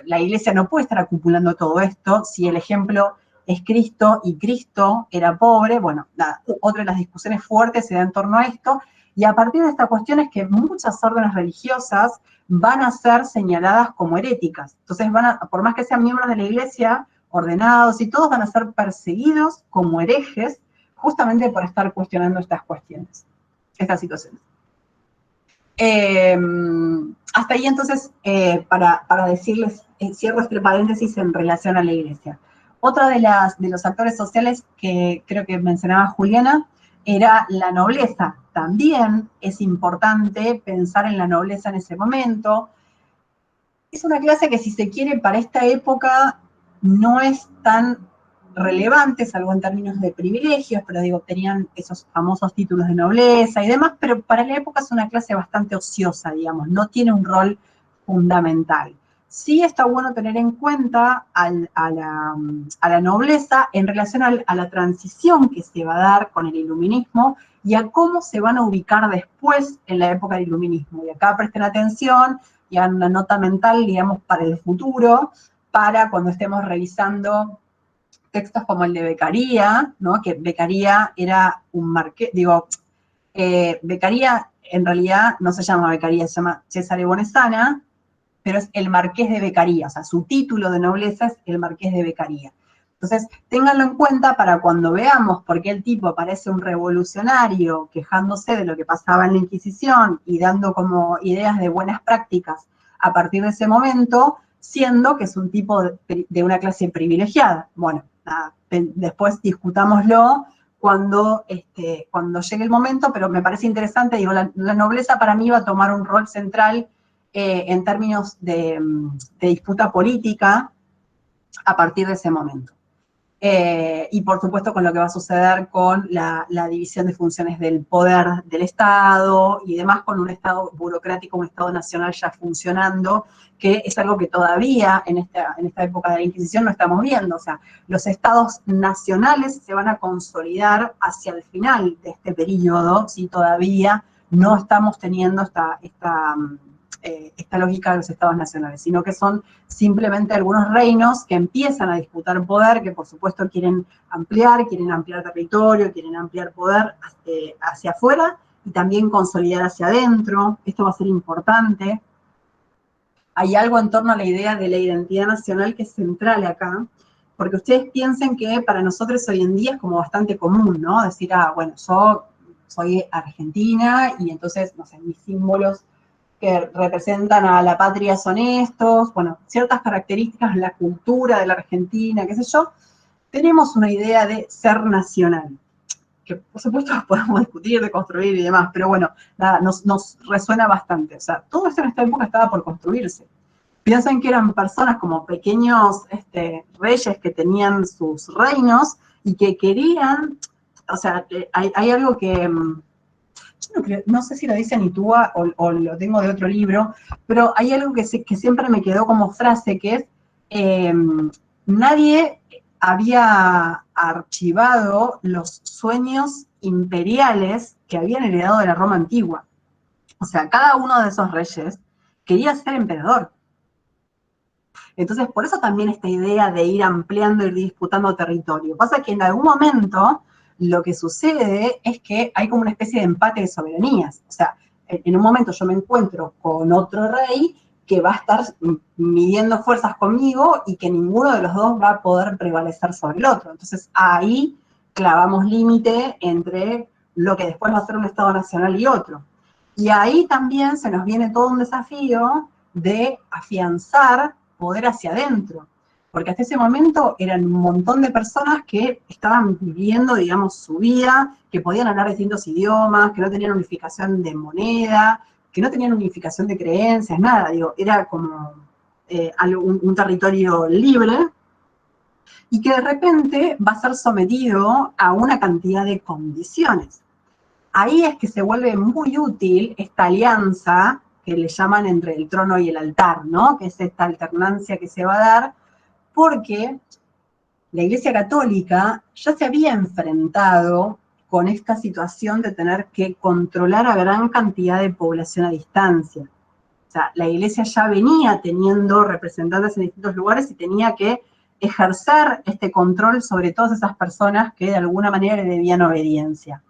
la iglesia no puede estar acumulando todo esto, si el ejemplo es Cristo y Cristo era pobre, bueno, nada, otra de las discusiones fuertes se da en torno a esto, y a partir de esta cuestión es que muchas órdenes religiosas van a ser señaladas como heréticas, entonces por más que sean miembros de la iglesia, ordenados y todos van a ser perseguidos como herejes justamente por estar cuestionando estas cuestiones, estas situaciones. Hasta ahí entonces, para decirles, cierro este paréntesis en relación a la iglesia. Otra de los actores sociales que creo que mencionaba Juliana era la nobleza. También es importante pensar en la nobleza en ese momento. Es una clase que, si se quiere, para esta época no es tan relevante, salvo en términos de privilegios, pero digo, tenían esos famosos títulos de nobleza y demás, pero para la época es una clase bastante ociosa, digamos, no tiene un rol fundamental. Sí está bueno tener en cuenta a la nobleza en relación a la transición que se va a dar con el iluminismo y a cómo se van a ubicar después en la época del iluminismo. Y acá presten atención y hagan una nota mental, digamos, para el futuro, para cuando estemos revisando textos como el de Beccaria, ¿no? Que Beccaria era un marqués, digo, Beccaria en realidad no se llama Beccaria, se llama Cesare Bonesana, pero es el marqués de Beccaria, o sea, su título de nobleza es el marqués de Beccaria. Entonces, ténganlo en cuenta para cuando veamos por qué el tipo parece un revolucionario quejándose de lo que pasaba en la Inquisición y dando como ideas de buenas prácticas a partir de ese momento, siendo que es un tipo de una clase privilegiada. Bueno, nada, después discutámoslo cuando llegue el momento, pero me parece interesante, digo, la nobleza para mí va a tomar un rol central en términos de disputa política a partir de ese momento. Y por supuesto con lo que va a suceder con la división de funciones del poder del Estado y demás, con un Estado burocrático, un Estado nacional ya funcionando, que es algo que todavía en esta época de la Inquisición no estamos viendo. O sea, los estados nacionales se van a consolidar hacia el final de este periodo, si todavía no estamos teniendo esta lógica de los estados nacionales, sino que son simplemente algunos reinos que empiezan a disputar poder, que por supuesto quieren ampliar territorio, quieren ampliar poder hacia afuera y también consolidar hacia adentro. Esto va a ser importante. Hay algo en torno a la idea de la identidad nacional que es central acá, porque ustedes piensen que para nosotros hoy en día es como bastante común, ¿no? Decir, bueno, yo soy argentina y entonces, no sé, mis símbolos que representan a la patria son estos, bueno, ciertas características de la cultura de la Argentina, qué sé yo, tenemos una idea de ser nacional, que por supuesto podemos discutir, deconstruir y demás, pero bueno, nada, nos resuena bastante. O sea, todo esto en esta época estaba por construirse. Piensen que eran personas como pequeños reyes que tenían sus reinos y que querían, o sea, hay algo que no sé si lo dice Anitúa o lo tengo de otro libro, pero hay algo que siempre me quedó como frase, que es, nadie había archivado los sueños imperiales que habían heredado de la Roma antigua. O sea, cada uno de esos reyes quería ser emperador. Entonces, por eso también esta idea de ir ampliando, ir disputando territorio. Pasa que en algún momento lo que sucede es que hay como una especie de empate de soberanías. O sea, en un momento yo me encuentro con otro rey que va a estar midiendo fuerzas conmigo y que ninguno de los dos va a poder prevalecer sobre el otro. Entonces, ahí clavamos límite entre lo que después va a ser un Estado nacional y otro. Y ahí también se nos viene todo un desafío de afianzar poder hacia adentro, porque hasta ese momento eran un montón de personas que estaban viviendo, digamos, su vida, que podían hablar distintos idiomas, que no tenían unificación de moneda, que no tenían unificación de creencias, nada, digo, era como un territorio libre, y que de repente va a ser sometido a una cantidad de condiciones. Ahí es que se vuelve muy útil esta alianza que le llaman entre el trono y el altar, ¿no? Que es esta alternancia que se va a dar, porque la Iglesia Católica ya se había enfrentado con esta situación de tener que controlar a gran cantidad de población a distancia. O sea, la Iglesia ya venía teniendo representantes en distintos lugares y tenía que ejercer este control sobre todas esas personas que de alguna manera le debían obediencia.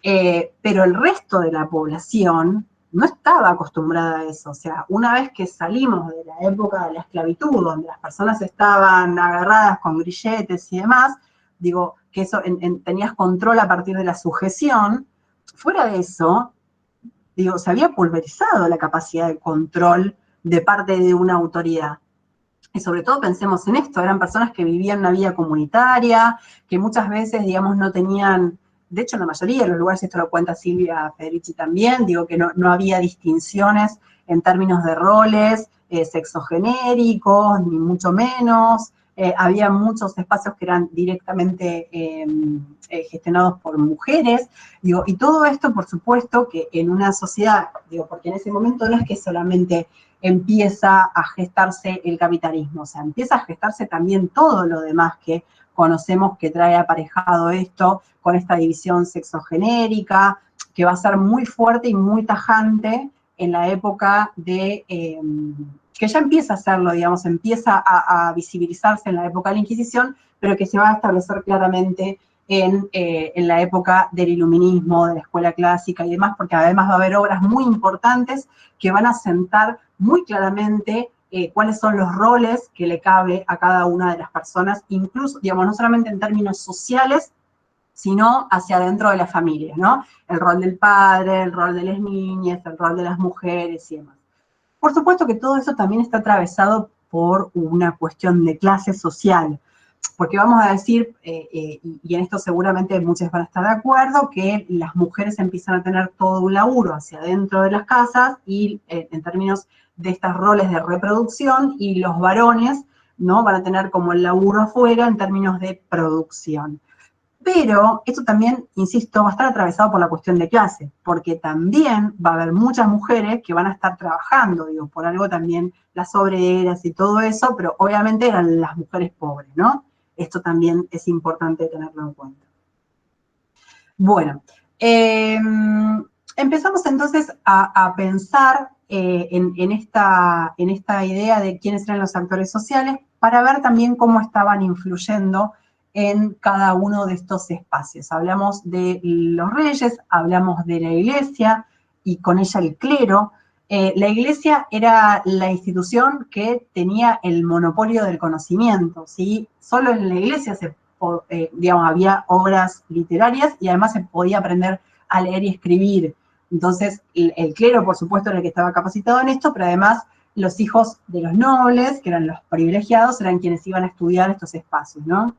Pero el resto de la población no estaba acostumbrada a eso. O sea, una vez que salimos de la época de la esclavitud, donde las personas estaban agarradas con grilletes y demás, digo, que eso tenías control a partir de la sujeción, fuera de eso, digo, se había pulverizado la capacidad de control de parte de una autoridad. Y sobre todo pensemos en esto, eran personas que vivían una vida comunitaria, que muchas veces, digamos, no tenían, de hecho en la mayoría de los lugares, esto lo cuenta Silvia Federici también, digo que no había distinciones en términos de roles sexogenéricos, ni mucho menos, había muchos espacios que eran directamente gestionados por mujeres, digo, y todo esto, por supuesto, que en una sociedad, digo, porque en ese momento no es que solamente empieza a gestarse el capitalismo, o sea, empieza a gestarse también todo lo demás que conocemos que trae aparejado esto, con esta división sexogenérica, que va a ser muy fuerte y muy tajante en la época de, que ya empieza a hacerlo, digamos, empieza a visibilizarse en la época de la Inquisición, pero que se va a establecer claramente en la época del iluminismo, de la escuela clásica y demás, porque además va a haber obras muy importantes que van a sentar muy claramente cuáles son los roles que le cabe a cada una de las personas, incluso, digamos, no solamente en términos sociales, sino hacia adentro de la familia, ¿no? El rol del padre, el rol de las niñas, el rol de las mujeres y demás. Por supuesto que todo eso también está atravesado por una cuestión de clase social, porque vamos a decir, y en esto seguramente muchos van a estar de acuerdo, que las mujeres empiezan a tener todo un laburo hacia adentro de las casas y en términos de estos roles de reproducción, y los varones, ¿no? Van a tener como el laburo afuera en términos de producción. Pero esto también, insisto, va a estar atravesado por la cuestión de clase, porque también va a haber muchas mujeres que van a estar trabajando, digo, por algo también las obreras y todo eso, pero obviamente eran las mujeres pobres, ¿no? Esto también es importante tenerlo en cuenta. Bueno, empezamos entonces a pensar en esta idea de quiénes eran los actores sociales para ver también cómo estaban influyendo en cada uno de estos espacios. Hablamos de los reyes, hablamos de la iglesia y con ella el clero. La iglesia era la institución que tenía el monopolio del conocimiento, ¿sí? Solo en la iglesia digamos, había obras literarias y además se podía aprender a leer y escribir. Entonces, el clero, por supuesto, era el que estaba capacitado en esto, pero además los hijos de los nobles, que eran los privilegiados, eran quienes iban a estudiar estos espacios, ¿no?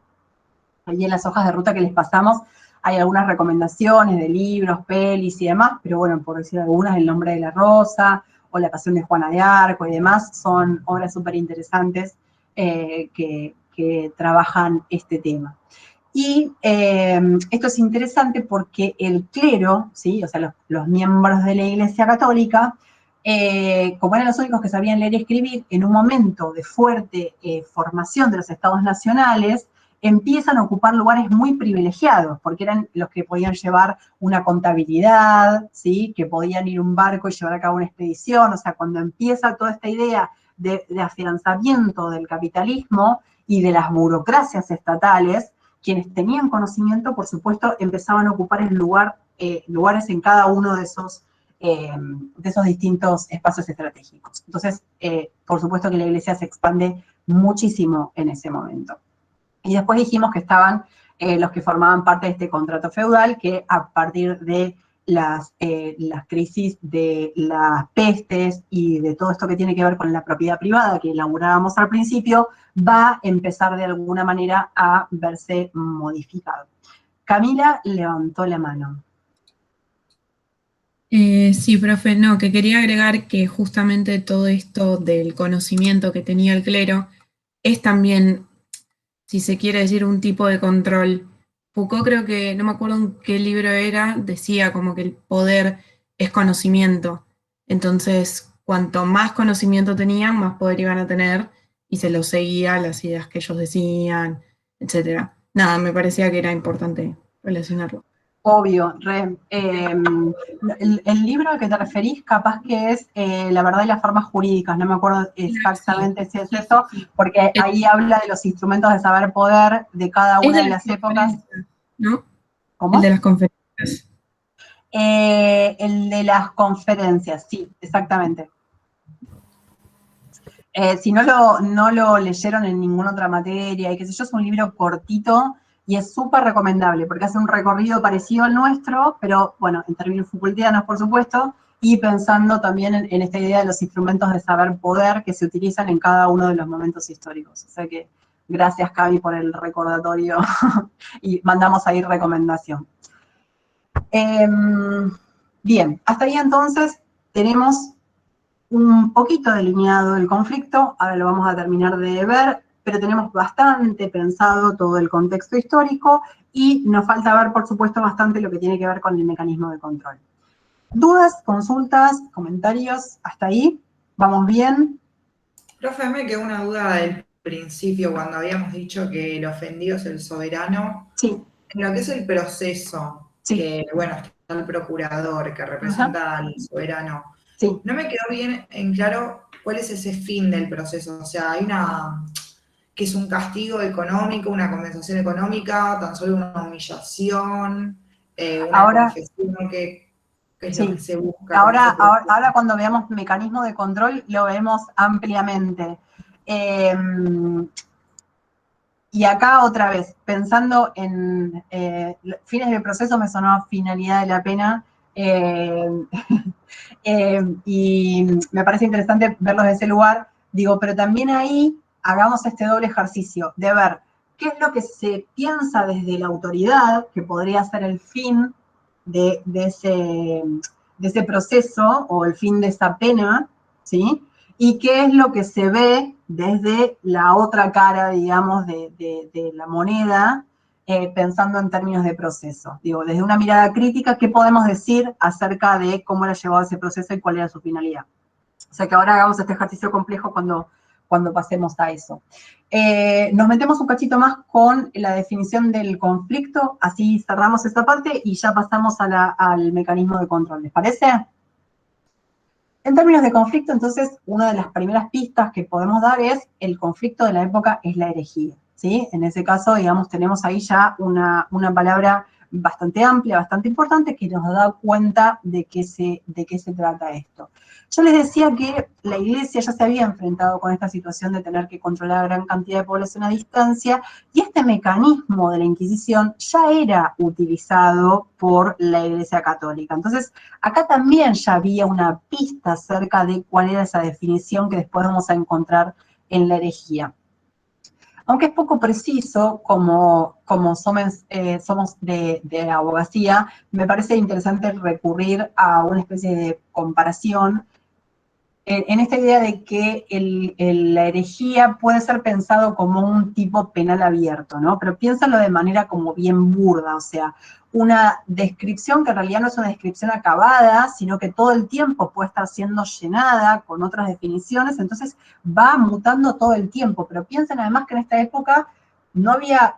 Ahí en las hojas de ruta que les pasamos hay algunas recomendaciones de libros, pelis y demás, pero bueno, por decir algunas, El nombre de la rosa o La pasión de Juana de Arco y demás, son obras súper interesantes que trabajan este tema. Y esto es interesante porque el clero, ¿sí? O sea, los miembros de la Iglesia Católica, como eran los únicos que sabían leer y escribir, en un momento de fuerte formación de los estados nacionales, empiezan a ocupar lugares muy privilegiados, porque eran los que podían llevar una contabilidad, ¿sí? Que podían ir a un barco y llevar a cabo una expedición. O sea, cuando empieza toda esta idea de afianzamiento del capitalismo y de las burocracias estatales, quienes tenían conocimiento, por supuesto, empezaban a ocupar el lugares en cada uno de esos distintos espacios estratégicos. Entonces, por supuesto que la iglesia se expande muchísimo en ese momento. Y después dijimos que estaban los que formaban parte de este contrato feudal, que a partir de las crisis de las pestes y de todo esto que tiene que ver con la propiedad privada que elaborábamos al principio, va a empezar de alguna manera a verse modificado. Camila levantó la mano. Sí, profe, no, que quería agregar que justamente todo esto del conocimiento que tenía el clero es también, si se quiere decir, un tipo de control. Foucault, creo que, no me acuerdo en qué libro era, decía como que el poder es conocimiento. Entonces, cuanto más conocimiento tenían, más poder iban a tener, y se los seguía las ideas que ellos decían, etc. Nada, me parecía que era importante relacionarlo. Obvio, re. El libro al que te referís capaz que es La verdad y las formas jurídicas, no me acuerdo exactamente si es eso, porque ahí habla de los instrumentos de saber poder de cada una de las épocas. ¿No? ¿Cómo? El de las conferencias. El de las conferencias, sí, exactamente. Si no lo leyeron en ninguna otra materia, y qué sé yo, es un libro cortito y es súper recomendable, porque hace un recorrido parecido al nuestro, pero bueno, en términos Foucaultianos, por supuesto, y pensando también en esta idea de los instrumentos de saber poder que se utilizan en cada uno de los momentos históricos. O sea que gracias, Cami, por el recordatorio y mandamos ahí recomendación. Bien, hasta ahí entonces tenemos un poquito delineado el conflicto, ahora lo vamos a terminar de ver, pero tenemos bastante pensado todo el contexto histórico y nos falta ver, por supuesto, bastante lo que tiene que ver con el mecanismo de control. ¿Dudas, consultas, comentarios? ¿Hasta ahí? ¿Vamos bien? Profe, me quedó una duda del principio cuando habíamos dicho que el ofendido es el soberano. Sí. En lo que es el proceso, Sí. que bueno, está el procurador que representa al soberano. Sí. No me quedó bien en claro cuál es ese fin del proceso. O sea, hay que es un castigo económico, una compensación económica, tan solo una humillación, una confesión que es lo que se busca. Ahora cuando veamos mecanismo de control lo vemos ampliamente. Y acá otra vez, pensando en fines del proceso, me sonó finalidad de la pena, y me parece interesante verlos de ese lugar, digo, pero también ahí hagamos este doble ejercicio de ver qué es lo que se piensa desde la autoridad, que podría ser el fin de ese proceso o el fin de esa pena, ¿sí? Y qué es lo que se ve desde la otra cara, digamos, de la moneda, pensando en términos de proceso. Digo, desde una mirada crítica, ¿qué podemos decir acerca de cómo era llevado ese proceso y cuál era su finalidad? O sea que ahora hagamos este ejercicio complejo cuando pasemos a eso. Nos metemos un cachito más con la definición del conflicto, así cerramos esta parte y ya pasamos al mecanismo de control. ¿Les parece? En términos de conflicto, entonces, una de las primeras pistas que podemos dar es el conflicto de la época es la herejía, ¿sí? En ese caso, digamos, tenemos ahí ya una palabra bastante amplia, bastante importante, que nos da cuenta de qué se trata esto. Yo les decía que la Iglesia ya se había enfrentado con esta situación de tener que controlar a gran cantidad de población a distancia, y este mecanismo de la Inquisición ya era utilizado por la Iglesia Católica. Entonces, acá también ya había una pista acerca de cuál era esa definición que después vamos a encontrar en la herejía. Aunque es poco preciso, como somos de abogacía, me parece interesante recurrir a una especie de comparación en esta idea de que la herejía puede ser pensado como un tipo penal abierto, ¿no? Pero piénsalo de manera como bien burda, o sea, una descripción que en realidad no es una descripción acabada, sino que todo el tiempo puede estar siendo llenada con otras definiciones, entonces va mutando todo el tiempo. Pero piensen además que en esta época no había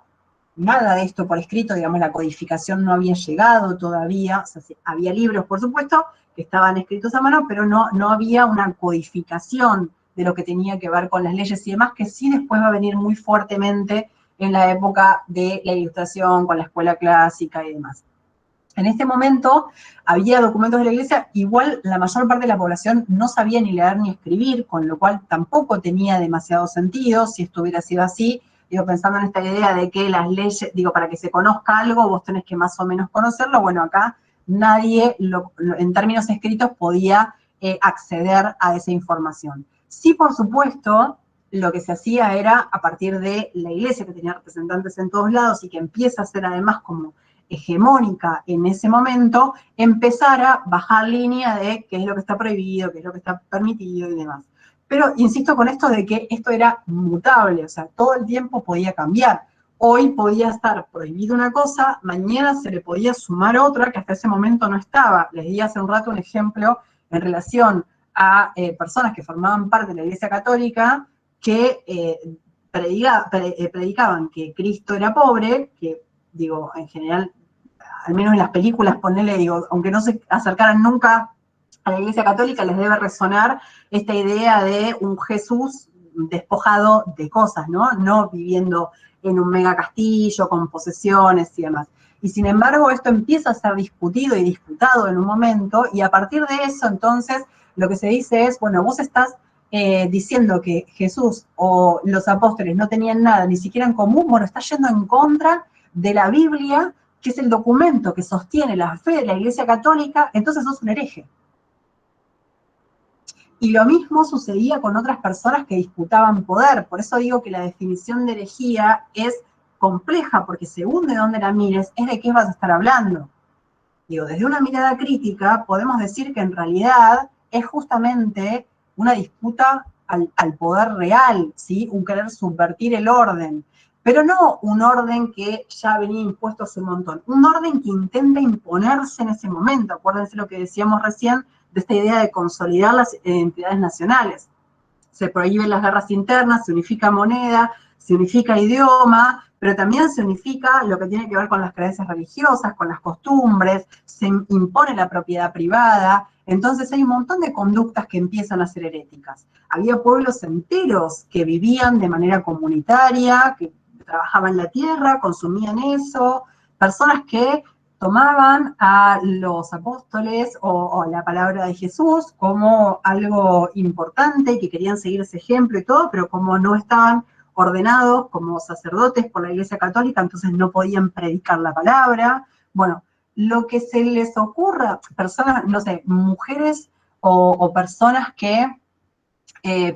nada de esto por escrito, digamos, la codificación no había llegado todavía, o sea, sí, había libros, por supuesto, que estaban escritos a mano, pero no había una codificación de lo que tenía que ver con las leyes y demás, que sí después va a venir muy fuertemente en la época de la Ilustración, con la escuela clásica y demás. En este momento había documentos de la Iglesia, igual la mayor parte de la población no sabía ni leer ni escribir, con lo cual tampoco tenía demasiado sentido si esto hubiera sido así. Digo, pensando en esta idea de que las leyes, digo, para que se conozca algo, vos tenés que más o menos conocerlo. Bueno, acá nadie, en términos escritos, podía acceder a esa información. Sí, por supuesto, lo que se hacía era, a partir de la Iglesia, que tenía representantes en todos lados y que empieza a ser además como hegemónica en ese momento, empezar a bajar línea de qué es lo que está prohibido, qué es lo que está permitido y demás. Pero insisto con esto de que esto era mutable, o sea, todo el tiempo podía cambiar. Hoy podía estar prohibido una cosa, mañana se le podía sumar otra que hasta ese momento no estaba. Les di hace un rato un ejemplo en relación a personas que formaban parte de la Iglesia Católica que predicaban que Cristo era pobre, que digo, en general, al menos en las películas, ponele, digo, aunque no se acercaran nunca a la Iglesia Católica, les debe resonar esta idea de un Jesús despojado de cosas, ¿no? No viviendo en un mega castillo con posesiones y demás. Y sin embargo, esto empieza a ser discutido y disputado en un momento, y a partir de eso, entonces, lo que se dice es, bueno, vos estás diciendo que Jesús o los apóstoles no tenían nada, ni siquiera en común, bueno, está yendo en contra de la Biblia, que es el documento que sostiene la fe de la Iglesia Católica, entonces sos un hereje. Y lo mismo sucedía con otras personas que disputaban poder. Por eso digo que la definición de herejía es compleja, porque según de dónde la mires, es de qué vas a estar hablando. Digo, desde una mirada crítica podemos decir que en realidad es justamente una disputa al poder real, ¿sí? Un querer subvertir el orden, pero no un orden que ya venía impuesto hace un montón, un orden que intenta imponerse en ese momento. Acuérdense lo que decíamos recién de esta idea de consolidar las identidades nacionales. Se prohíben las guerras internas, se unifica moneda, se unifica idioma, pero también se unifica lo que tiene que ver con las creencias religiosas, con las costumbres, se impone la propiedad privada. Entonces hay un montón de conductas que empiezan a ser heréticas. Había pueblos enteros que vivían de manera comunitaria, que trabajaban la tierra, consumían eso, personas que tomaban a los apóstoles o la palabra de Jesús como algo importante, que querían seguir ese ejemplo y todo, pero como no estaban ordenados como sacerdotes por la Iglesia Católica, entonces no podían predicar la palabra. Bueno, lo que se les ocurra, personas, no sé, mujeres o personas que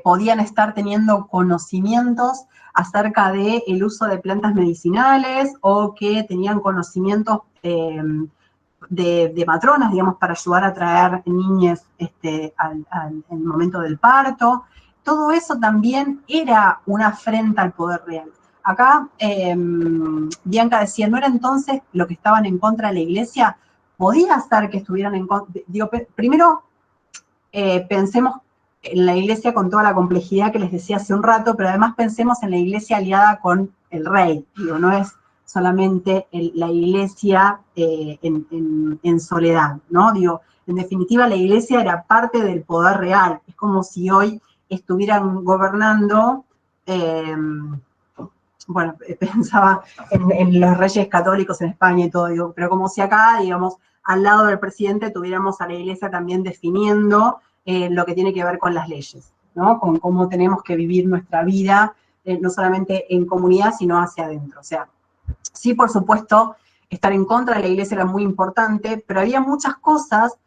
podían estar teniendo conocimientos acerca del uso de plantas medicinales o que tenían conocimientos de matronas, digamos, para ayudar a traer niñas en el momento del parto. Todo eso también era una afrenta al poder real. Acá Bianca decía, ¿no era entonces lo que estaban en contra de la Iglesia? Podía ser que estuvieran en contra. Digo, primero pensemos en la Iglesia con toda la complejidad que les decía hace un rato, pero además pensemos en la Iglesia aliada con el rey. Digo, no es solamente la Iglesia en soledad, ¿no? Digo, en definitiva, la Iglesia era parte del poder real. Es como si hoy estuvieran gobernando, bueno, pensaba en los reyes católicos en España y todo, digo, pero como si acá, digamos, al lado del presidente tuviéramos a la Iglesia también definiendo lo que tiene que ver con las leyes, ¿no? Con cómo tenemos que vivir nuestra vida, no solamente en comunidad, sino hacia adentro. O sea, sí, por supuesto, estar en contra de la Iglesia era muy importante, pero había muchas cosas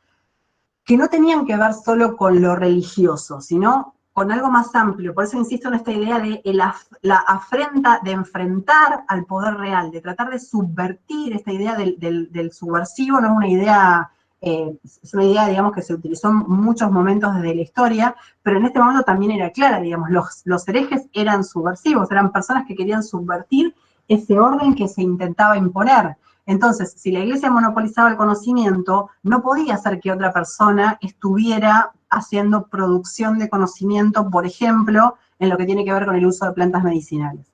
que no tenían que ver solo con lo religioso, sino con algo más amplio. Por eso insisto en esta idea de la afrenta de enfrentar al poder real, de tratar de subvertir esta idea del subversivo. No es una idea, es una idea, digamos, que se utilizó en muchos momentos desde la historia, pero en este momento también era clara, digamos, los herejes eran subversivos, eran personas que querían subvertir ese orden que se intentaba imponer. Entonces, si la Iglesia monopolizaba el conocimiento, no podía ser que otra persona estuviera haciendo producción de conocimiento, por ejemplo, en lo que tiene que ver con el uso de plantas medicinales.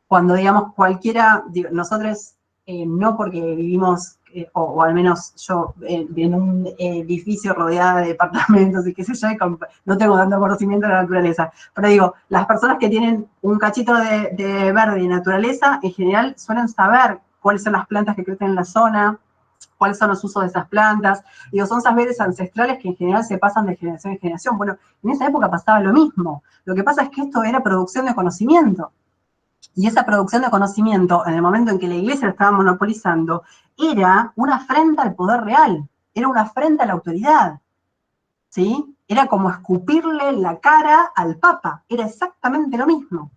Cuando, digamos, cualquiera, nosotros no porque vivimos, o al menos yo, en un edificio rodeado de departamentos y qué sé yo, no tengo tanto conocimiento de la naturaleza, pero digo, las personas que tienen un cachito de verde y naturaleza, en general suelen saber cuáles son las plantas que crecen en la zona, cuáles son los usos de esas plantas. Digo, son saberes ancestrales que en general se pasan de generación en generación. Bueno, en esa época pasaba lo mismo. Lo que pasa es que esto era producción de conocimiento. Y esa producción de conocimiento, en el momento en que la Iglesia lo estaba monopolizando, era una afrenta al poder real, era una afrenta a la autoridad, ¿sí? Era como escupirle la cara al Papa, era exactamente lo mismo.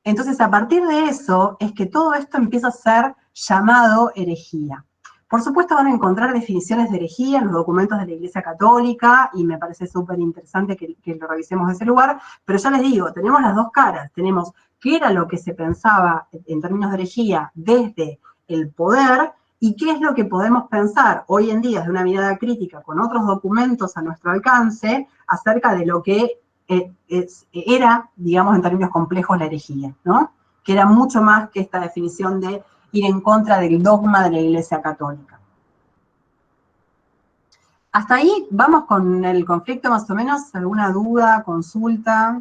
Entonces, a partir de eso, es que todo esto empieza a ser llamado herejía. Por supuesto, van a encontrar definiciones de herejía en los documentos de la Iglesia Católica, y me parece súper interesante que lo revisemos de ese lugar, pero ya les digo, tenemos las dos caras. Tenemos qué era lo que se pensaba en términos de herejía desde el poder, y qué es lo que podemos pensar hoy en día desde una mirada crítica con otros documentos a nuestro alcance acerca de lo que era, digamos, en términos complejos, la herejía, ¿no? Que era mucho más que esta definición de ir en contra del dogma de la Iglesia Católica. Hasta ahí vamos con el conflicto más o menos. ¿Alguna duda, consulta?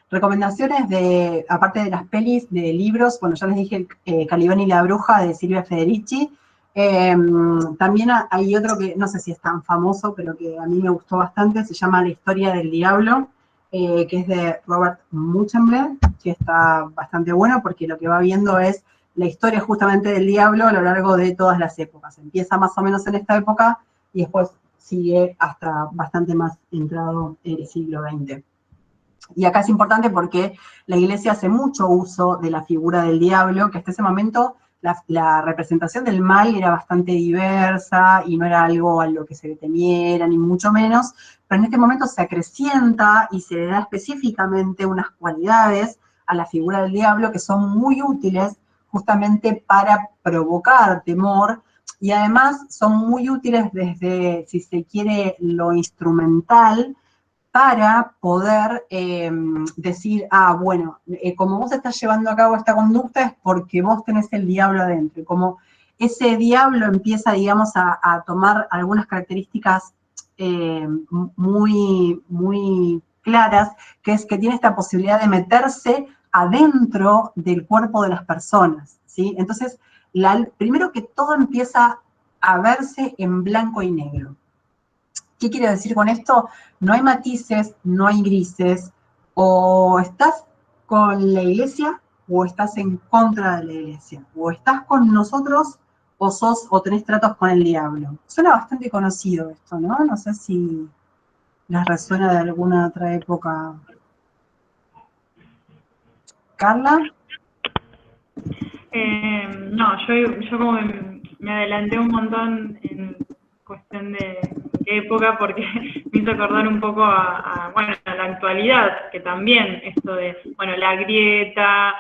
Recomendaciones de, aparte de las pelis, de libros, bueno, ya les dije Calibán y la bruja de Silvia Federici. También hay otro que no sé si es tan famoso, pero que a mí me gustó bastante, se llama La historia del diablo, que es de Robert Muchenberg, que está bastante bueno porque lo que va viendo es la historia justamente del diablo a lo largo de todas las épocas. Empieza más o menos en esta época y después sigue hasta bastante más entrado en el siglo XX. Y acá es importante porque la Iglesia hace mucho uso de la figura del diablo, que hasta ese momento la representación del mal era bastante diversa y no era algo a lo que se le temiera, ni mucho menos, pero en este momento se acrecienta y se le da específicamente unas cualidades a la figura del diablo que son muy útiles justamente para provocar temor, y además son muy útiles desde, si se quiere, lo instrumental, para poder decir, bueno, como vos estás llevando a cabo esta conducta es porque vos tenés el diablo adentro. Y como ese diablo empieza, digamos, a tomar algunas características muy, muy claras, que es que tiene esta posibilidad de meterse adentro del cuerpo de las personas, ¿sí? Entonces, primero que todo empieza a verse en blanco y negro. ¿Qué quiero decir con esto? No hay matices, no hay grises, o estás con la Iglesia o estás en contra de la Iglesia, o estás con nosotros o tenés tratos con el diablo. Suena bastante conocido esto, ¿no? No sé si les resuena de alguna otra época. ¿Carla? No, yo como me adelanté un montón en cuestión de qué época, porque me hizo acordar un poco bueno, a la actualidad, que también esto de, bueno, la grieta,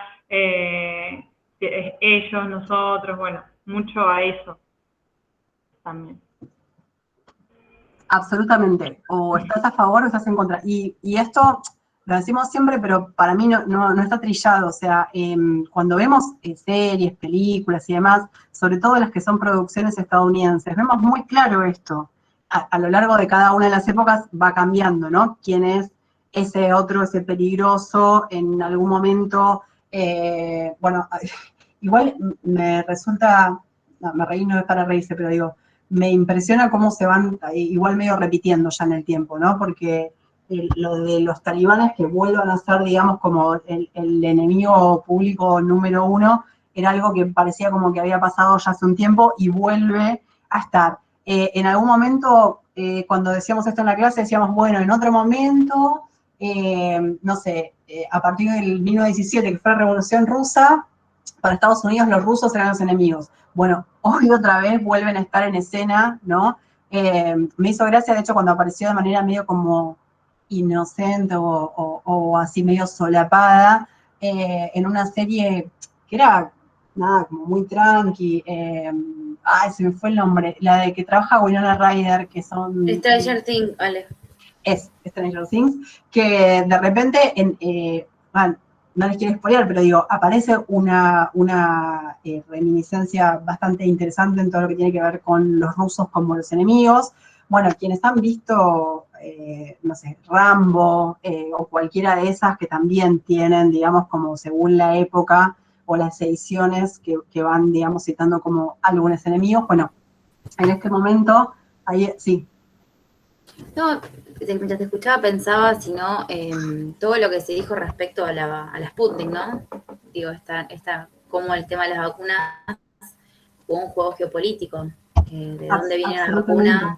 ellos, nosotros, bueno, mucho a eso también. Absolutamente. O estás a favor o estás en contra. Y esto lo decimos siempre, pero para mí no está trillado. O sea, cuando vemos series, películas y demás, sobre todo las que son producciones estadounidenses, vemos muy claro esto. A lo largo de cada una de las épocas va cambiando, ¿no? Quién es ese otro, ese peligroso, en algún momento, bueno, igual me resulta, no, me reí, no es para reírse, pero digo, me impresiona cómo se van igual medio repitiendo ya en el tiempo, ¿no? Porque lo de los talibanes que vuelvan a ser, digamos, como el enemigo público número uno, era algo que parecía como que había pasado ya hace un tiempo y vuelve a estar. En algún momento, cuando decíamos esto en la clase, decíamos, bueno, en otro momento, no sé, a partir del 1917, que fue la Revolución Rusa, para Estados Unidos los rusos eran los enemigos. Bueno, hoy otra vez vuelven a estar en escena, ¿no? Me hizo gracia, de hecho, cuando apareció de manera medio como inocente o así medio solapada, en una serie que era, nada, como muy tranqui. Se me fue el nombre. La de que trabaja Winona Ryder, que son... Stranger Things, Ale. Es Stranger Things, que de repente, no les quiero spoilear, pero digo, aparece una reminiscencia bastante interesante en todo lo que tiene que ver con los rusos como los enemigos. Bueno, quienes han visto, no sé, Rambo o cualquiera de esas que también tienen, digamos, como según la época o las ediciones que van, digamos, citando como algunos enemigos, bueno, en este momento, ahí sí. No, mientras te escuchaba pensaba, si no, todo lo que se dijo respecto a la Sputnik, ¿no? Digo, como el tema de las vacunas fue un juego geopolítico, de dónde viene la vacuna.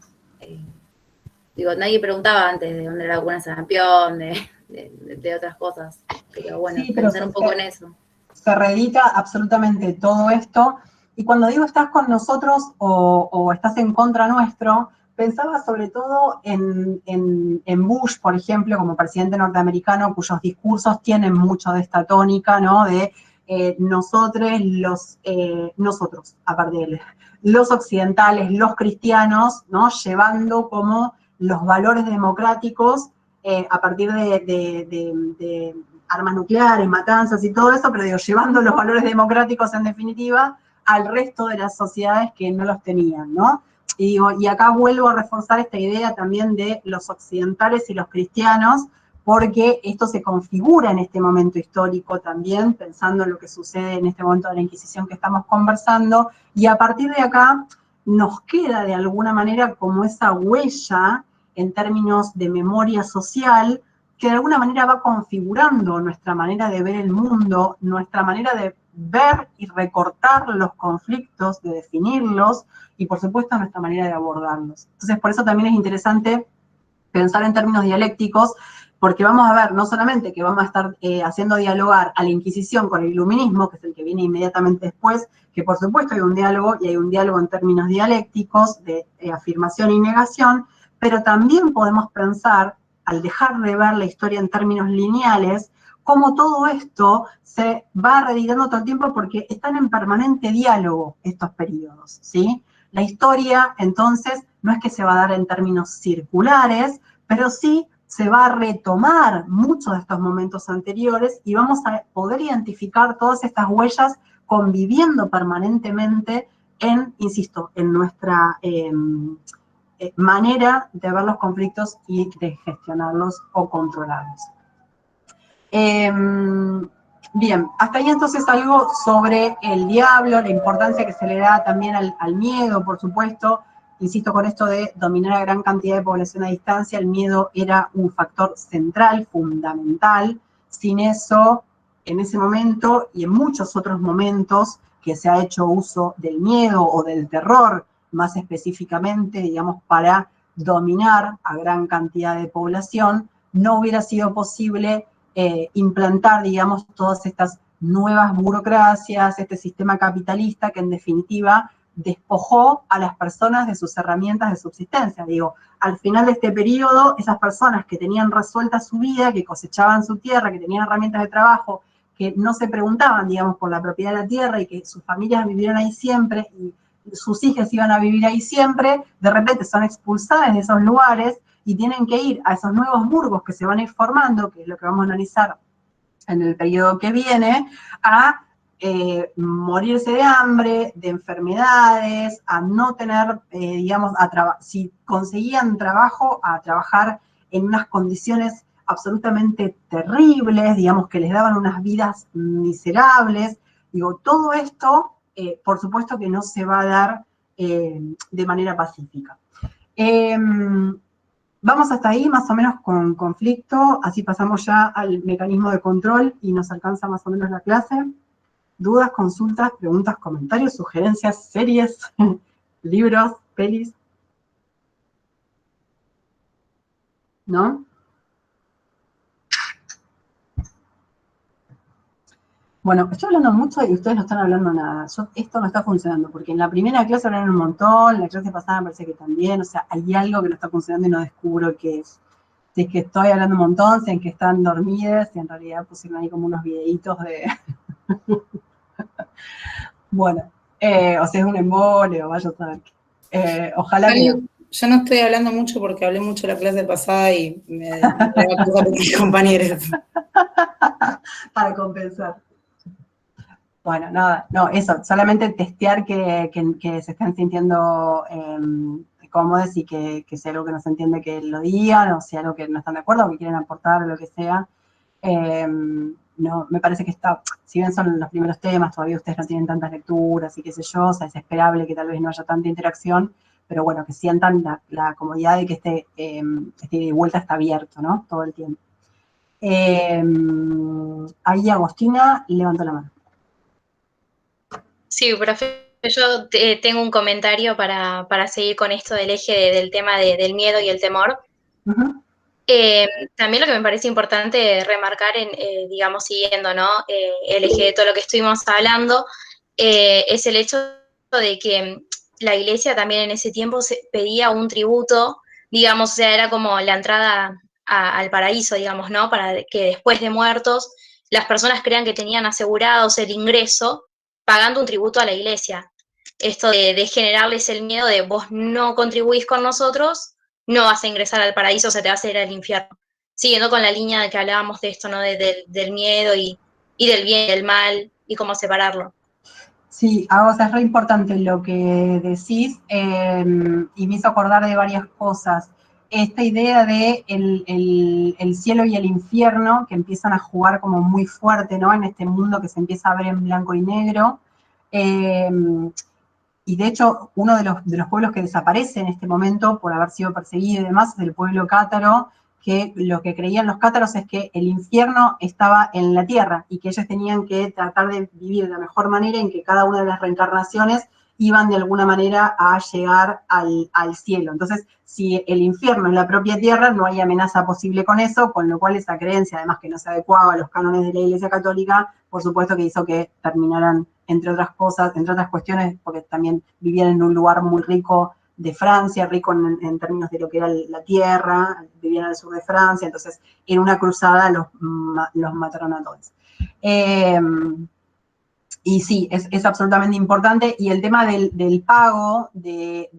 Digo, nadie preguntaba antes de dónde la vacuna sarampión, de otras cosas. Pero bueno, sí, pensar un poco en eso. Se reedita absolutamente todo esto, y cuando digo estás con nosotros o estás en contra nuestro, pensaba sobre todo en Bush, por ejemplo, como presidente norteamericano, cuyos discursos tienen mucho de esta tónica, ¿no? De nosotros, aparte de él, los occidentales, los cristianos, ¿no? Llevando como los valores democráticos a partir de armas nucleares, matanzas y todo eso, pero digo, llevando los valores democráticos en definitiva al resto de las sociedades que no los tenían, ¿no? Y digo, y acá vuelvo a reforzar esta idea también de los occidentales y los cristianos, porque esto se configura en este momento histórico también, pensando en lo que sucede en este momento de la Inquisición que estamos conversando, y a partir de acá nos queda de alguna manera como esa huella en términos de memoria social, que de alguna manera va configurando nuestra manera de ver el mundo, nuestra manera de ver y recortar los conflictos, de definirlos, y por supuesto nuestra manera de abordarlos. Entonces, por eso también es interesante pensar en términos dialécticos, porque vamos a ver, no solamente que vamos a estar haciendo dialogar a la Inquisición con el Iluminismo, que es el que viene inmediatamente después, que por supuesto hay un diálogo, y hay un diálogo en términos dialécticos, de afirmación y negación, pero también podemos pensar, al dejar de ver la historia en términos lineales, cómo todo esto se va reeditando todo el tiempo porque están en permanente diálogo estos periodos, ¿sí? La historia, entonces, no es que se va a dar en términos circulares, pero sí se va a retomar muchos de estos momentos anteriores y vamos a poder identificar todas estas huellas conviviendo permanentemente en, insisto, en nuestra manera de ver los conflictos y de gestionarlos o controlarlos. Bien, hasta ahí entonces algo sobre el diablo, la importancia que se le da también al miedo, por supuesto. Insisto con esto de dominar a gran cantidad de población a distancia, el miedo era un factor central, fundamental. Sin eso, en ese momento y en muchos otros momentos que se ha hecho uso del miedo o del terror, más específicamente, digamos, para dominar a gran cantidad de población, no hubiera sido posible implantar, digamos, todas estas nuevas burocracias, este sistema capitalista que en definitiva despojó a las personas de sus herramientas de subsistencia. Digo, al final de este periodo, esas personas que tenían resuelta su vida, que cosechaban su tierra, que tenían herramientas de trabajo, que no se preguntaban, digamos, por la propiedad de la tierra y que sus familias vivieron ahí siempre y sus hijas iban a vivir ahí siempre, de repente son expulsadas de esos lugares y tienen que ir a esos nuevos burgos que se van a ir formando, que es lo que vamos a analizar en el periodo que viene, a morirse de hambre, de enfermedades, a no tener, digamos, si conseguían trabajo, a trabajar en unas condiciones absolutamente terribles, digamos, que les daban unas vidas miserables. Digo, todo esto, por supuesto que no se va a dar de manera pacífica. Vamos hasta ahí más o menos con conflicto, así pasamos ya al mecanismo de control y nos alcanza más o menos la clase. Dudas, consultas, preguntas, comentarios, sugerencias, series, libros, pelis. ¿No? Bueno, estoy hablando mucho y ustedes no están hablando nada. Esto no está funcionando, porque en la primera clase hablaron un montón, la clase pasada me parece que también, o sea, hay algo que no está funcionando y no descubro qué es. Si es que estoy hablando un montón, si es que están dormidas, si en realidad pusieron ahí como unos videitos de... Bueno, o sea, es un embolio, vaya a saber. Ojalá que no. Yo no estoy hablando mucho porque hablé mucho la clase pasada y me da cosa con mis compañeros. Para compensar. Bueno, nada, no, eso, solamente testear que se estén sintiendo cómodos y que sea algo que no se entiende que lo digan, o sea algo que no están de acuerdo, o que quieren aportar, o lo que sea. No, me parece que está, si bien son los primeros temas, todavía ustedes no tienen tantas lecturas y qué sé yo, o sea, es esperable que tal vez no haya tanta interacción, pero bueno, que sientan la comodidad de que este vuelta está abierto, ¿no? Todo el tiempo. Ahí Agostina levantó la mano. Sí, profe, yo tengo un comentario para seguir con esto del eje del tema del miedo y el temor. Uh-huh. También lo que me parece importante remarcar, digamos, siguiendo, ¿no? El eje de todo lo que estuvimos hablando, es el hecho de que la iglesia también en ese tiempo pedía un tributo, digamos, o sea, era como la entrada al paraíso, digamos, ¿no? Para que después de muertos las personas crean que tenían asegurados el ingreso pagando un tributo a la iglesia. Esto de generarles el miedo de vos no contribuís con nosotros, no vas a ingresar al paraíso, se te va a ir al infierno. Siguiendo con la línea de que hablábamos de esto, ¿no? Del miedo y del bien y del mal y cómo separarlo. Sí, o sea, es re importante lo que decís y me hizo acordar de varias cosas. Esta idea de el cielo y el infierno que empiezan a jugar como muy fuerte, ¿no? En este mundo que se empieza a ver en blanco y negro. Y de hecho, uno de los pueblos que desaparece en este momento por haber sido perseguido y demás es el pueblo cátaro, que lo que creían los cátaros es que el infierno estaba en la tierra y que ellos tenían que tratar de vivir de la mejor manera en que cada una de las reencarnaciones iban de alguna manera a llegar al cielo. Entonces, si el infierno es la propia tierra, no hay amenaza posible con eso, con lo cual esa creencia, además que no se adecuaba a los cánones de la Iglesia Católica, por supuesto que hizo que terminaran, entre otras cosas, entre otras cuestiones, porque también vivían en un lugar muy rico de Francia, rico en términos de lo que era la tierra, vivían al sur de Francia, entonces en una cruzada los mataron a todos. Y sí, es absolutamente importante. Y el tema del pago de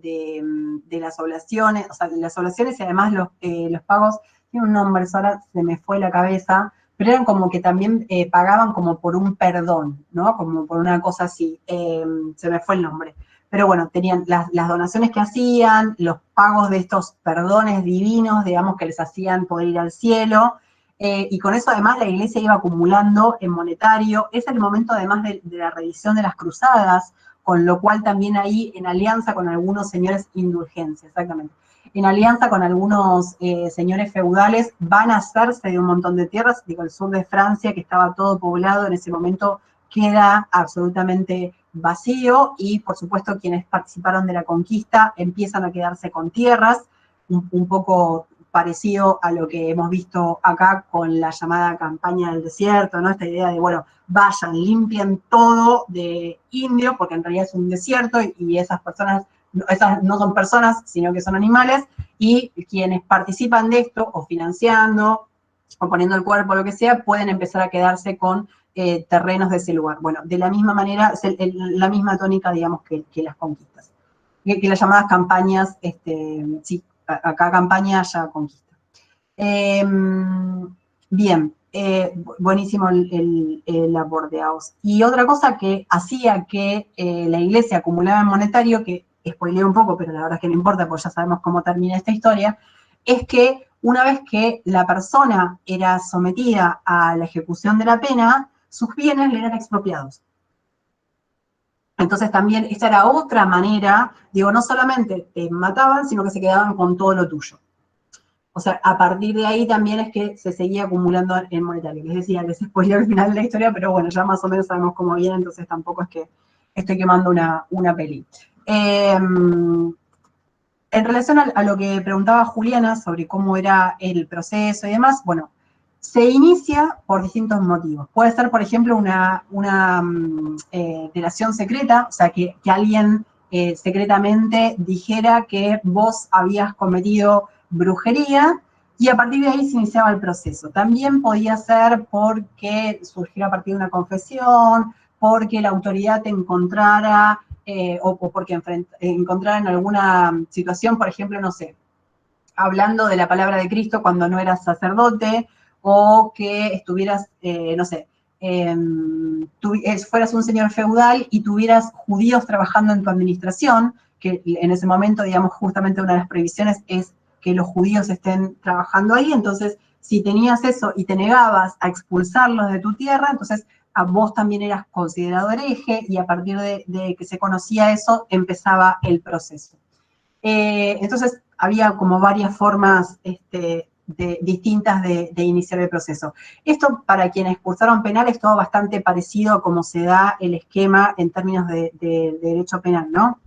las oblaciones, o sea, de las oblaciones y además los pagos, tiene un nombre, ahora se me fue la cabeza, pero eran como que también pagaban como por un perdón, ¿no? Como por una cosa así, se me fue el nombre. Pero bueno, tenían las donaciones que hacían, los pagos de estos perdones divinos, digamos, que les hacían poder ir al cielo, y con eso además la iglesia iba acumulando en monetario. Es el momento además de la revisión de las cruzadas, con lo cual también ahí en alianza con algunos señores, indulgencia, exactamente, en alianza con algunos señores feudales, van a hacerse de un montón de tierras. Digo, el sur de Francia, que estaba todo poblado en ese momento, queda absolutamente vacío, y por supuesto quienes participaron de la conquista empiezan a quedarse con tierras, un poco parecido a lo que hemos visto acá con la llamada campaña del desierto, ¿no? Esta idea de, bueno, vayan, limpien todo de indio, porque en realidad es un desierto y esas personas, esas no son personas, sino que son animales, y quienes participan de esto, o financiando, o poniendo el cuerpo, lo que sea, pueden empezar a quedarse con terrenos de ese lugar. Bueno, de la misma manera, es la misma tónica, digamos, que las conquistas. Que las llamadas campañas, sí, acá campaña, allá conquista. Bien, buenísimo el aporte, Aus. Y otra cosa que hacía que la iglesia acumulaba en monetario, que spoileé un poco, pero la verdad es que no importa, porque ya sabemos cómo termina esta historia, es que una vez que la persona era sometida a la ejecución de la pena, sus bienes le eran expropiados. Entonces también esta era otra manera, digo, no solamente te mataban, sino que se quedaban con todo lo tuyo. O sea, a partir de ahí también es que se seguía acumulando en monetario. Les decía que se spoileó al final de la historia, pero bueno, ya más o menos sabemos cómo viene, entonces tampoco es que estoy quemando una peli. En relación a lo que preguntaba Juliana sobre cómo era el proceso y demás, bueno, se inicia por distintos motivos. Puede ser, por ejemplo, una delación secreta, o sea, que alguien secretamente dijera que vos habías cometido brujería, y a partir de ahí se iniciaba el proceso. También podía ser porque surgiera a partir de una confesión, porque la autoridad te encontrara, o porque encontrara en alguna situación, por ejemplo, no sé, hablando de la palabra de Cristo cuando no eras sacerdote, o que estuvieras, no sé, fueras un señor feudal y tuvieras judíos trabajando en tu administración, que en ese momento, digamos, justamente una de las prohibiciones es que los judíos estén trabajando ahí. Entonces, si tenías eso y te negabas a expulsarlos de tu tierra, entonces a vos también eras considerado hereje, y a partir de que se conocía eso, empezaba el proceso. Entonces, había como varias formas distintas de iniciar el proceso. Esto, para quienes cursaron penal, es todo bastante parecido a cómo se da el esquema en términos de derecho penal, ¿no?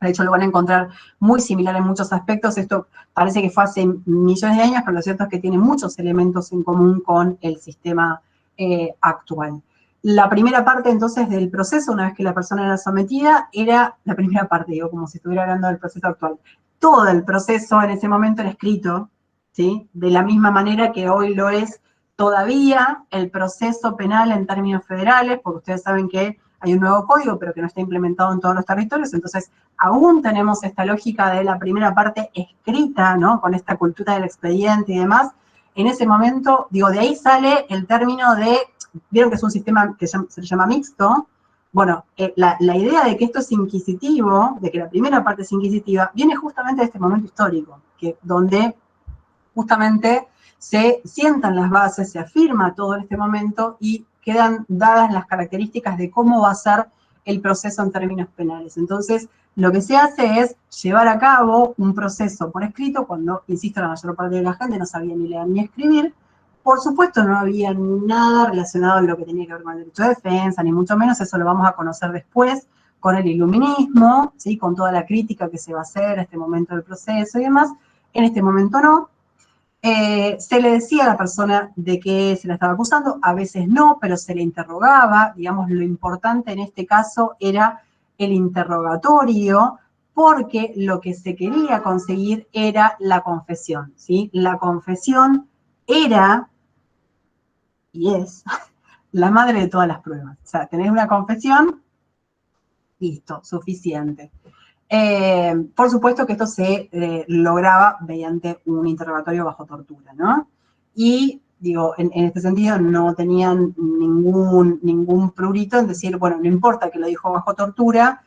De hecho, lo van a encontrar muy similar en muchos aspectos. Esto parece que fue hace millones de años, pero lo cierto es que tiene muchos elementos en común con el sistema actual. La primera parte, entonces, del proceso, una vez que la persona era sometida, era la primera parte, digo, como si estuviera hablando del proceso actual. Todo el proceso en ese momento era escrito, ¿sí? De la misma manera que hoy lo es todavía el proceso penal en términos federales, porque ustedes saben que hay un nuevo código, pero que no está implementado en todos los territorios. Entonces, aún tenemos esta lógica de la primera parte escrita, ¿no? Con esta cultura del expediente y demás. En ese momento, digo, de ahí sale el término de, vieron que es un sistema que se llama mixto. Bueno, la idea de que esto es inquisitivo, de que la primera parte es inquisitiva, viene justamente de este momento histórico, donde justamente se sientan las bases, se afirma todo en este momento y quedan dadas las características de cómo va a ser el proceso en términos penales. Entonces, lo que se hace es llevar a cabo un proceso por escrito, cuando, insisto, la mayor parte de la gente no sabía ni leer ni escribir. Por supuesto, no había nada relacionado a lo que tenía que ver con el derecho de defensa, ni mucho menos, eso lo vamos a conocer después, con el iluminismo, ¿sí? Con toda la crítica que se va a hacer a este momento del proceso y demás. En este momento no. Se le decía a la persona de que se la estaba acusando, a veces no, pero se le interrogaba. Digamos, lo importante en este caso era el interrogatorio, porque lo que se quería conseguir era la confesión, ¿sí? La confesión era, y es, la madre de todas las pruebas. O sea, tenés una confesión, listo, suficiente. Por supuesto que esto se lograba mediante un interrogatorio bajo tortura, ¿no? Y, digo, en este sentido no tenían ningún prurito en decir, bueno, no importa que lo dijo bajo tortura,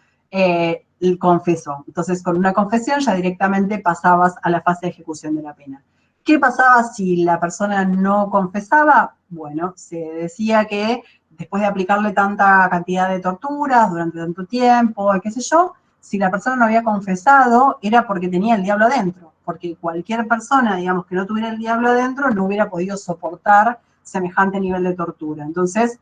confesó. Entonces, con una confesión ya directamente pasabas a la fase de ejecución de la pena. ¿Qué pasaba si la persona no confesaba? Bueno, se decía que después de aplicarle tanta cantidad de torturas durante tanto tiempo, qué sé yo, si la persona no había confesado, era porque tenía el diablo adentro, porque cualquier persona, digamos, que no tuviera el diablo adentro, no hubiera podido soportar semejante nivel de tortura. Entonces,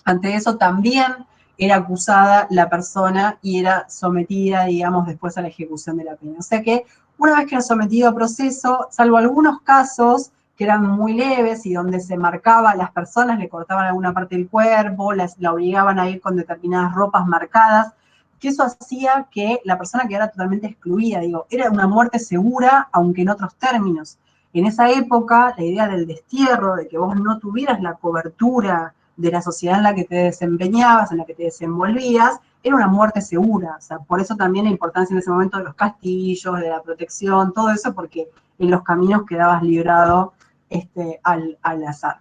ante eso también era acusada la persona y era sometida, digamos, después a la ejecución de la pena. O sea que, una vez que era sometido a proceso, salvo algunos casos que eran muy leves y donde se marcaba a las personas, le cortaban alguna parte del cuerpo, la obligaban a ir con determinadas ropas marcadas, que eso hacía que la persona quedara totalmente excluida. Digo, era una muerte segura, aunque en otros términos. En esa época, la idea del destierro, de que vos no tuvieras la cobertura de la sociedad en la que te desempeñabas, en la que te desenvolvías, era una muerte segura. O sea, por eso también la importancia en ese momento de los castillos, de la protección, todo eso, porque en los caminos quedabas librado al azar.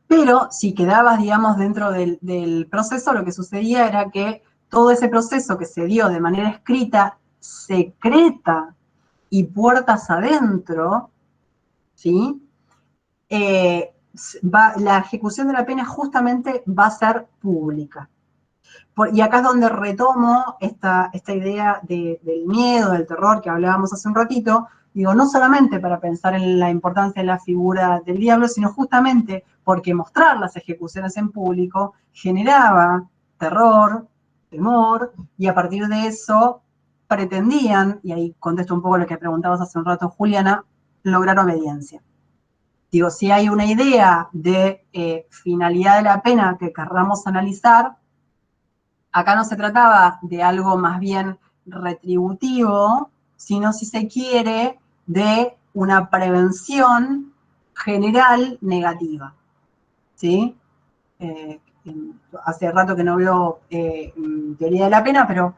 Pero si quedabas, digamos, dentro del proceso, lo que sucedía era que todo ese proceso que se dio de manera escrita, secreta y puertas adentro, ¿sí? La ejecución de la pena justamente va a ser pública. Y acá es donde retomo esta idea del miedo, del terror que hablábamos hace un ratito. Digo, no solamente para pensar en la importancia de la figura del diablo, sino justamente porque mostrar las ejecuciones en público generaba terror, temor, y a partir de eso pretendían, y ahí contesto un poco lo que preguntabas hace un rato, Juliana, lograr obediencia. Digo, si hay una idea de finalidad de la pena que querramos analizar, acá no se trataba de algo más bien retributivo, sino, si se quiere, de una prevención general negativa, ¿sí? Hace rato que no veo teoría de la pena, pero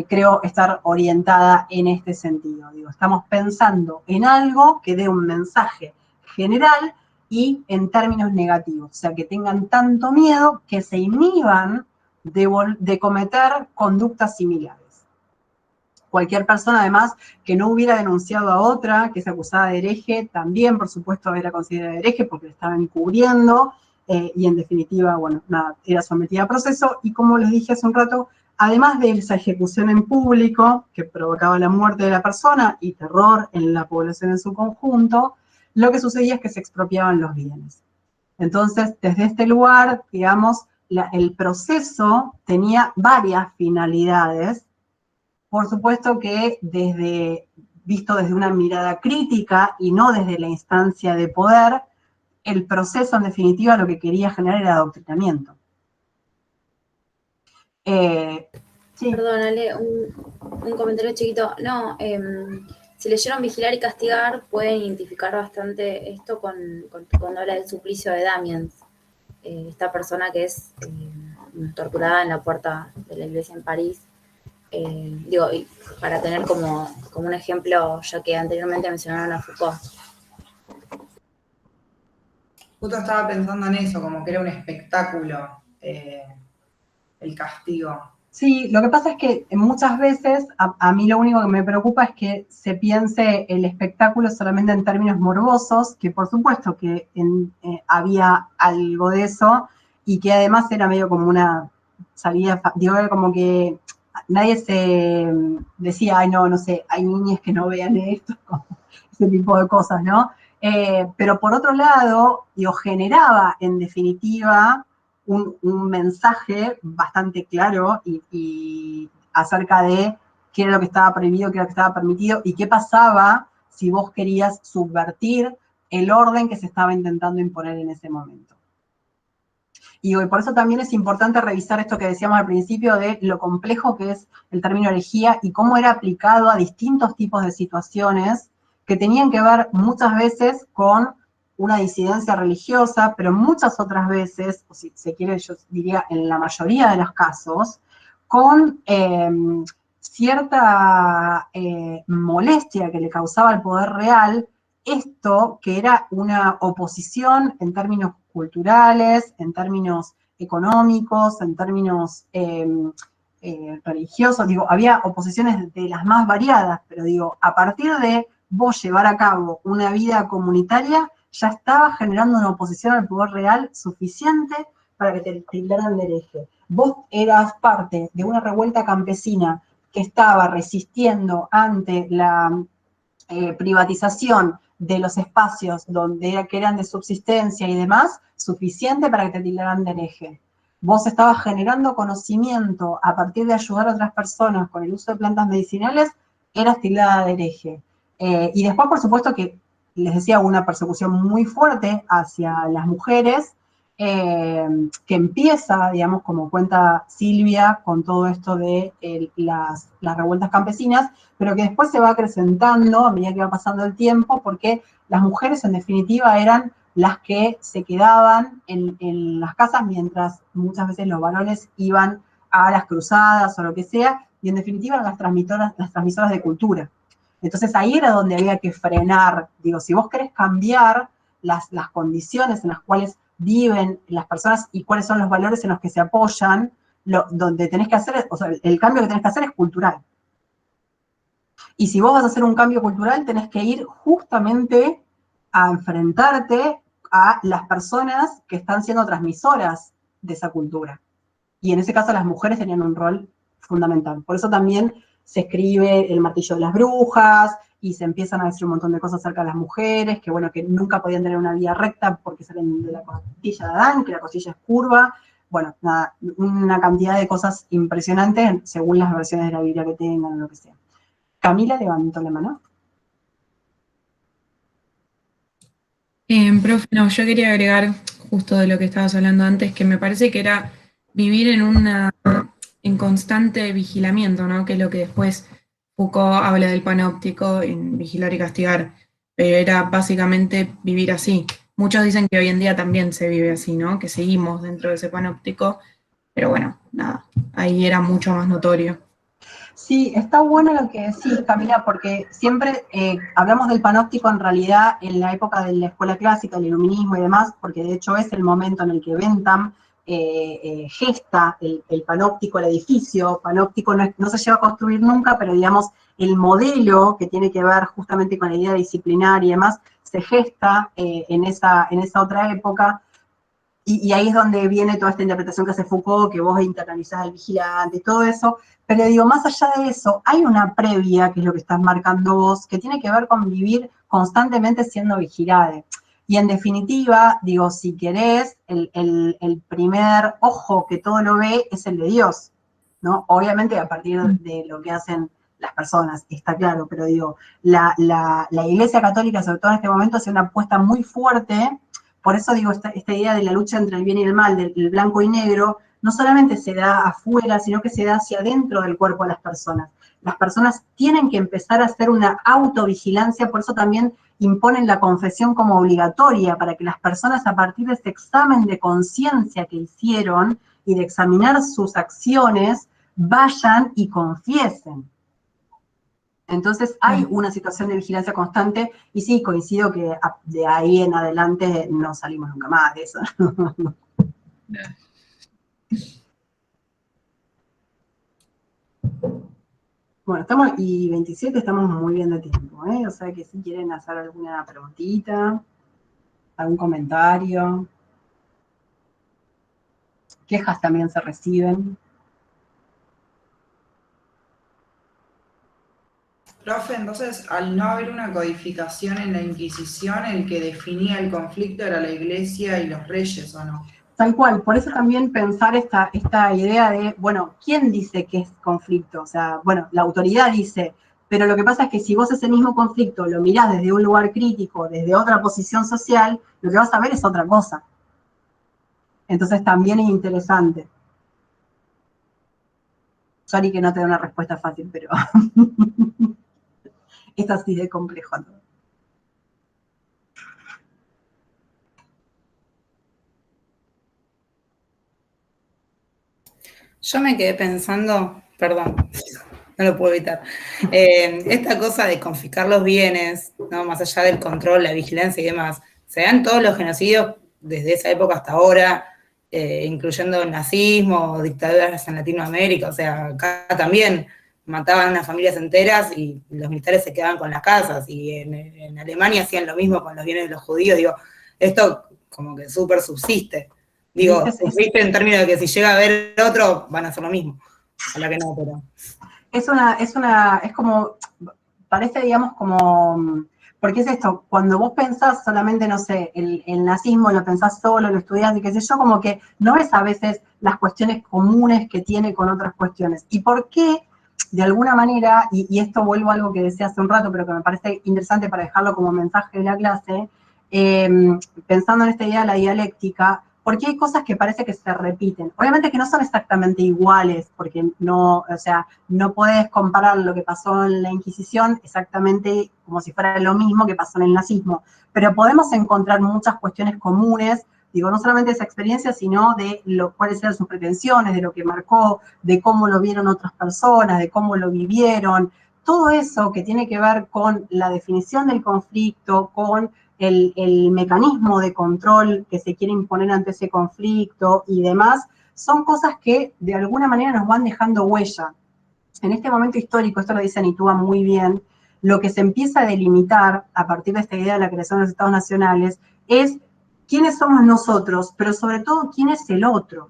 creo estar orientada en este sentido. Digo, estamos pensando en algo que dé un mensaje general y en términos negativos, o sea, que tengan tanto miedo que se inhiban de cometer conductas similares. Cualquier persona, además, que no hubiera denunciado a otra, que es acusada de hereje, también, por supuesto, era considerada hereje porque la estaban encubriendo, y en definitiva, bueno, nada, era sometida a proceso, y como les dije hace un rato, además de esa ejecución en público, que provocaba la muerte de la persona y terror en la población en su conjunto, lo que sucedía es que se expropiaban los bienes. Entonces, desde este lugar, digamos, el proceso tenía varias finalidades. Por supuesto que visto desde una mirada crítica y no desde la instancia de poder, el proceso en definitiva lo que quería generar era adoctrinamiento. Sí. Perdón, Ale, un comentario chiquito. No, si leyeron Vigilar y Castigar, pueden identificar bastante esto cuando habla del suplicio de Damiens, esta persona que es torturada en la puerta de la iglesia en París. Digo, para tener como un ejemplo, ya que anteriormente mencionaron a Foucault. Justo estaba pensando en eso, como que era un espectáculo el castigo. Sí, lo que pasa es que muchas veces a mí lo único que me preocupa es que se piense el espectáculo solamente en términos morbosos, que por supuesto que había algo de eso, y que además era medio como una salía, digo, era como que nadie se decía, ay, no sé, hay niñas que no vean esto, ese tipo de cosas, ¿no? Pero por otro lado, digo, generaba en definitiva un mensaje bastante claro y acerca de qué era lo que estaba prohibido, qué era lo que estaba permitido y qué pasaba si vos querías subvertir el orden que se estaba intentando imponer en ese momento. Y por eso también es importante revisar esto que decíamos al principio de lo complejo que es el término herejía y cómo era aplicado a distintos tipos de situaciones que tenían que ver muchas veces con una disidencia religiosa, pero muchas otras veces, o si se quiere, yo diría en la mayoría de los casos, con cierta molestia que le causaba al poder real esto que era una oposición en términos culturales, en términos económicos, en términos religiosos, digo, había oposiciones de las más variadas, pero digo, a partir de vos llevar a cabo una vida comunitaria, ya estaba generando una oposición al poder real suficiente para que te tildaran de hereje. Vos eras parte de una revuelta campesina que estaba resistiendo ante la privatización de los espacios que eran de subsistencia y demás, suficiente para que te tildaran de hereje. Vos estabas generando conocimiento a partir de ayudar a otras personas con el uso de plantas medicinales, eras tildada de hereje. Y después, por supuesto, que les decía, una persecución muy fuerte hacia las mujeres, que empieza, digamos, como cuenta Silvia, con todo esto de las revueltas campesinas, pero que después se va acrecentando a medida que va pasando el tiempo, porque las mujeres en definitiva eran las que se quedaban en las casas mientras muchas veces los varones iban a las cruzadas o lo que sea, y en definitiva eran las transmisoras de cultura. Entonces ahí era donde había que frenar, digo, si vos querés cambiar las condiciones en las cuales viven las personas y cuáles son los valores en los que se apoyan, donde tenés que hacer, o sea, el cambio que tenés que hacer es cultural. Y si vos vas a hacer un cambio cultural, tenés que ir justamente a enfrentarte a las personas que están siendo transmisoras de esa cultura. Y en ese caso las mujeres tenían un rol fundamental. Por eso también se escribe El martillo de las brujas, y se empiezan a decir un montón de cosas acerca de las mujeres, que bueno, que nunca podían tener una vida recta porque salen de la costilla de Adán, que la costilla es curva. Bueno, nada, una cantidad de cosas impresionantes según las versiones de la Biblia que tengan o lo que sea. Camila levantó la mano. Profe, no, yo quería agregar justo de lo que estabas hablando antes, que me parece que era vivir en constante vigilamiento, ¿no? Que es lo que después Foucault habla del panóptico en Vigilar y Castigar, pero era básicamente vivir así. Muchos dicen que hoy en día también se vive así, ¿no? Que seguimos dentro de ese panóptico, pero bueno, nada, ahí era mucho más notorio. Sí, está bueno lo que decís, Camila, porque siempre hablamos del panóptico en realidad en la época de la escuela clásica, el iluminismo y demás, porque de hecho es el momento en el que Bentham gesta el panóptico, el edificio. Panóptico no se lleva a construir nunca, pero digamos, el modelo que tiene que ver justamente con la idea disciplinaria y demás, se gesta en esa otra época. Y ahí es donde viene toda esta interpretación que hace Foucault, que vos internalizás al vigilante y todo eso. Pero digo, más allá de eso, hay una previa, que es lo que estás marcando vos, que tiene que ver con vivir constantemente siendo vigilade. Y en definitiva, digo, si querés, el primer ojo que todo lo ve es el de Dios, ¿no? Obviamente a partir de lo que hacen las personas, está claro, pero digo, la Iglesia Católica, sobre todo en este momento, hace una apuesta muy fuerte. Por eso digo, esta idea de la lucha entre el bien y el mal, del blanco y negro, no solamente se da afuera, sino que se da hacia adentro del cuerpo de las personas. Las personas tienen que empezar a hacer una autovigilancia, por eso también imponen la confesión como obligatoria, para que las personas a partir de ese examen de conciencia que hicieron y de examinar sus acciones, vayan y confiesen. Entonces hay una situación de vigilancia constante y sí, coincido que de ahí en adelante no salimos nunca más de eso. Bueno, estamos, y 27 estamos muy bien de tiempo, ¿eh? O sea que si quieren hacer alguna preguntita, algún comentario. Quejas también se reciben. Profe, entonces, al no haber una codificación en la Inquisición, el que definía el conflicto era la Iglesia y los reyes, ¿o no? Tal cual, por eso también pensar esta idea de, bueno, ¿quién dice que es conflicto? O sea, bueno, la autoridad dice, pero lo que pasa es que si vos ese mismo conflicto lo mirás desde un lugar crítico, desde otra posición social, lo que vas a ver es otra cosa. Entonces también es interesante. Sorry que no te doy una respuesta fácil, pero es así de complejo todo. Yo me quedé pensando, perdón, no lo puedo evitar, esta cosa de confiscar los bienes, ¿no? Más allá del control, la vigilancia y demás, se dan todos los genocidios desde esa época hasta ahora, incluyendo el nazismo, dictaduras en Latinoamérica, o sea, acá también mataban a unas familias enteras y los militares se quedaban con las casas, y en Alemania hacían lo mismo con los bienes de los judíos, digo, esto como que súper subsiste. Digo, subsiste en términos de que si llega a haber otro, van a hacer lo mismo. Ojalá que no, pero... Es como, parece, digamos, como, porque es esto, cuando vos pensás solamente, no sé, el nazismo lo pensás solo, lo estudiás y qué sé yo, como que no ves a veces las cuestiones comunes que tiene con otras cuestiones. ¿Y por qué, de alguna manera, y esto vuelvo a algo que decía hace un rato, pero que me parece interesante para dejarlo como mensaje de la clase, pensando en esta idea de la dialéctica, porque hay cosas que parece que se repiten. Obviamente que no son exactamente iguales, porque no, o sea, no podés comparar lo que pasó en la Inquisición exactamente como si fuera lo mismo que pasó en el nazismo, pero podemos encontrar muchas cuestiones comunes, digo, no solamente de esa experiencia, sino de cuáles eran sus pretensiones, de lo que marcó, de cómo lo vieron otras personas, de cómo lo vivieron, todo eso que tiene que ver con la definición del conflicto, con el mecanismo de control que se quiere imponer ante ese conflicto y demás, son cosas que de alguna manera nos van dejando huella. En este momento histórico, esto lo dice Anitúa muy bien, lo que se empieza a delimitar a partir de esta idea de la creación de los estados nacionales es quiénes somos nosotros, pero sobre todo quién es el otro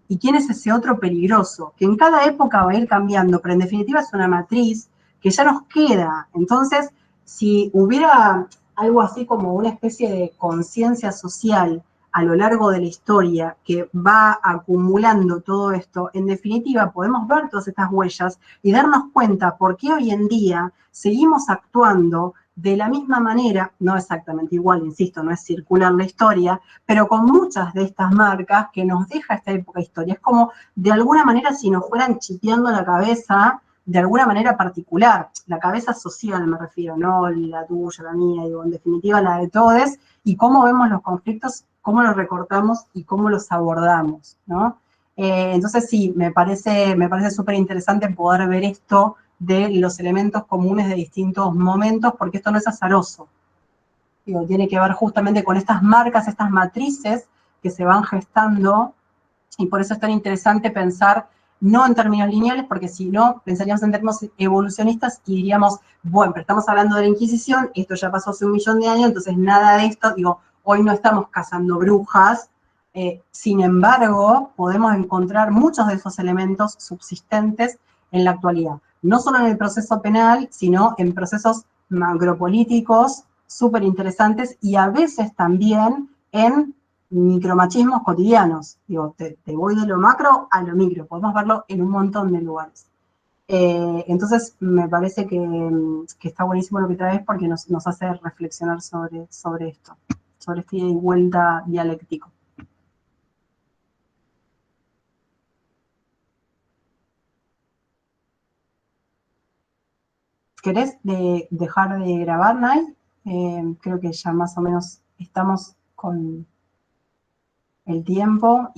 y quién es ese otro peligroso, que en cada época va a ir cambiando, pero en definitiva es una matriz que ya nos queda. Entonces, si hubiera algo así como una especie de conciencia social a lo largo de la historia que va acumulando todo esto, en definitiva podemos ver todas estas huellas y darnos cuenta por qué hoy en día seguimos actuando de la misma manera, no exactamente igual, insisto, no es circular la historia, pero con muchas de estas marcas que nos deja esta época de historia. Es como, de alguna manera, si nos fueran chipeando la cabeza de alguna manera particular, la cabeza social me refiero, no la tuya, la mía, digo, en definitiva la de todos, y cómo vemos los conflictos, cómo los recortamos y cómo los abordamos, ¿no? Entonces sí, me parece súper interesante poder ver esto de los elementos comunes de distintos momentos, porque esto no es azaroso. Digo, tiene que ver justamente con estas marcas, estas matrices que se van gestando, y por eso es tan interesante pensar no en términos lineales, porque si no, pensaríamos en términos evolucionistas y diríamos, bueno, pero estamos hablando de la Inquisición, esto ya pasó hace 1.000.000 de años, entonces nada de esto, digo, hoy no estamos cazando brujas, sin embargo, podemos encontrar muchos de esos elementos subsistentes en la actualidad. No solo en el proceso penal, sino en procesos macropolíticos súper interesantes y a veces también en micromachismos cotidianos. Digo, te voy de lo macro a lo micro, podemos verlo en un montón de lugares. Entonces, me parece que está buenísimo lo que traes porque nos hace reflexionar sobre esto, sobre este ida y vuelta dialéctico. ¿Querés dejar de grabar, Nay? Creo que ya más o menos estamos con el tiempo.